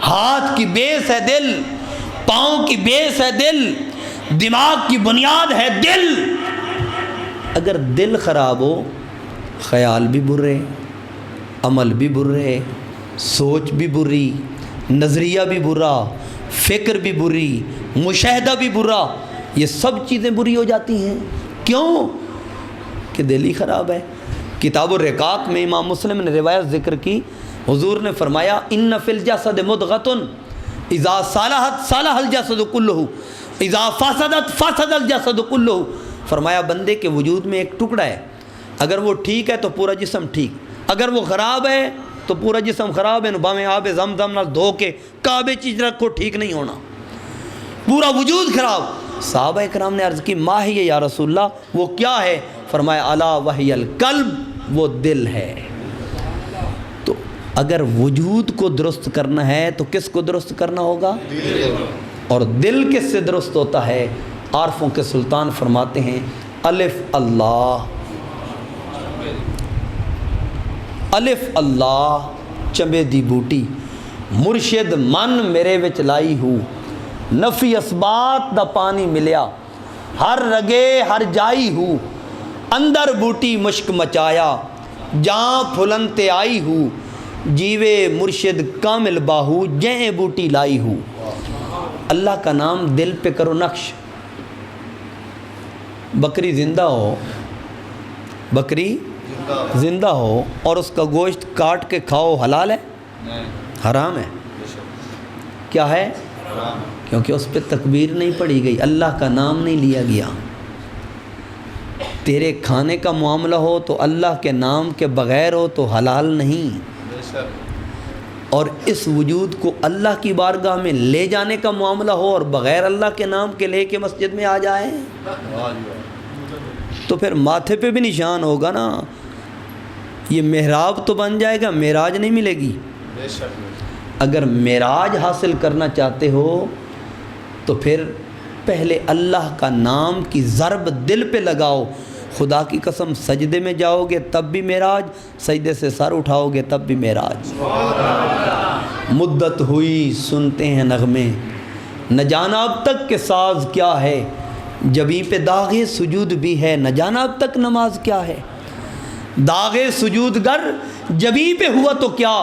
ہاتھ کی بیس ہے دل، پاؤں کی بیس ہے دل، دماغ کی بنیاد ہے دل۔ اگر دل خراب ہو، خیال بھی برے، عمل بھی برے، سوچ بھی بری، نظریہ بھی برا، فکر بھی بری، مشاہدہ بھی برا، یہ سب چیزیں بری ہو جاتی ہیں۔ کیوں؟ کہ دل ہی خراب ہے۔ کتاب الرقاق میں امام مسلم نے روایت ذکر کی، حضور نے فرمایا ان فی الجسد مضغۃ اذا صلحت صلح الجسد کلہ اذا فسدت فسد الجسد کلہ۔ فرمایا بندے کے وجود میں ایک ٹکڑا ہے، اگر وہ ٹھیک ہے تو پورا جسم ٹھیک، اگر وہ خراب ہے تو پورا جسم خراب ہے۔ باویں آب زمزم نال دھو کے کعبے چیز رکھو، ٹھیک نہیں ہونا، پورا وجود خراب۔ صحابہ کرام نے عرض کی ما ہی یا رسول اللہ، وہ کیا ہے؟ فرمایا الا وہی القلب، وہ دل ہے۔ تو اگر وجود کو درست کرنا ہے تو کس کو درست کرنا ہوگا؟ اور دل کس سے درست ہوتا ہے؟ عارفوں کے سلطان فرماتے ہیں الف اللہ، الف اللہ چمبے دی بوٹی، مرشد من میرے وچ لائی ہو، نفی اسبات دا پانی ملیا، ہر رگے ہر جائی ہو، اندر بوٹی مشک مچایا، جاں پھلن تے آئی ہو، جیوے مرشد کامل باہو، جہیں بوٹی لائی ہو۔ اللہ کا نام دل پہ کرو نقش۔ بکری زندہ ہو، بکری زندہ ہو اور اس کا گوشت کاٹ کے کھاؤ، حلال ہے؟ حرام ہے۔ کیا ہے؟ کیونکہ اس پہ تکبیر نہیں پڑھی گئی، اللہ کا نام نہیں لیا گیا۔ تیرے کھانے کا معاملہ ہو تو اللہ کے نام کے بغیر ہو تو حلال نہیں، اور اس وجود کو اللہ کی بارگاہ میں لے جانے کا معاملہ ہو اور بغیر اللہ کے نام کے لے کے مسجد میں آ جائے تو پھر ماتھے پہ بھی نشان ہوگا نا، یہ محراب تو بن جائے گا، معراج نہیں ملے گی۔ اگر معراج حاصل کرنا چاہتے ہو تو پھر پہلے اللہ کا نام کی ضرب دل پہ لگاؤ، خدا کی قسم سجدے میں جاؤ گے تب بھی معراج، سجدے سے سر اٹھاؤ گے تب بھی معراج۔ مدت ہوئی سنتے ہیں نغمے، نہ جانا اب تک کہ ساز کیا ہے، جبیں پہ داغ سجود بھی ہے، نہ جانا اب تک نماز کیا ہے۔ داغ سجود گر جبیں پہ ہوا تو کیا،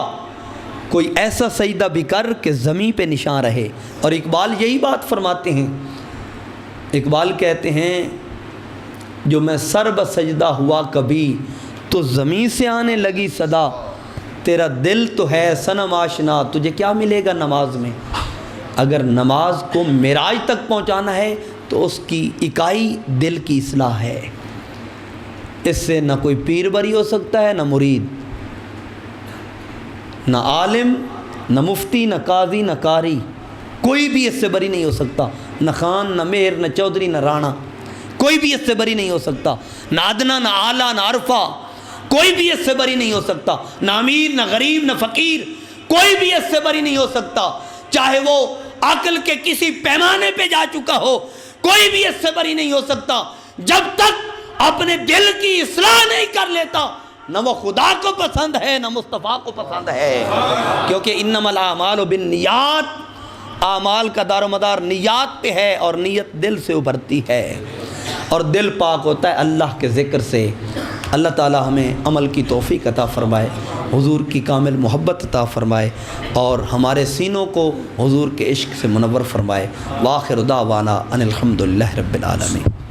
کوئی ایسا سجدہ بھی کر کہ زمین پہ نشان رہے۔ اور اقبال یہی بات فرماتے ہیں، اقبال کہتے ہیں جو میں سر بسجدہ ہوا کبھی تو زمین سے آنے لگی صدا، تیرا دل تو ہے صنم آشنا، تجھے کیا ملے گا نماز میں۔ اگر نماز کو معراج تک پہنچانا ہے تو اس کی اکائی دل کی اصلاح ہے۔ اس سے نہ کوئی پیر بری ہو سکتا ہے، نہ مرید، نہ عالم، نہ مفتی، نہ قاضی، نہ قاری، کوئی بھی اس سے بری نہیں ہو سکتا۔ نہ خان، نہ مہر، نہ چودھری، نہ رانا، کوئی بھی اس سے بری نہیں ہو سکتا۔ نہ ادنا، نہ اعلیٰ، نہ عرفہ، کوئی بھی اس سے بری نہیں ہو سکتا۔ نہ امیر، نہ غریب، نہ فقیر، کوئی بھی اس سے بری نہیں ہو سکتا۔ چاہے وہ عقل کے کسی پیمانے پہ جا چکا ہو، کوئی بھی اس سے بری نہیں ہو سکتا جب تک اپنے دل کی اصلاح نہیں کر لیتا۔ نہ وہ خدا کو پسند ہے، نہ مصطفیٰ کو پسند ہے، کیونکہ انما الاعمال بالنیات، اعمال کا دار و مدار نیات پہ ہے، اور نیت دل سے ابھرتی ہے، اور دل پاک ہوتا ہے اللہ کے ذکر سے۔ اللہ تعالی ہمیں عمل کی توفیق عطا فرمائے، حضور کی کامل محبت عطا فرمائے، اور ہمارے سینوں کو حضور کے عشق سے منور فرمائے۔ وآخر دعوانا ان الحمد للہ رب العالمین۔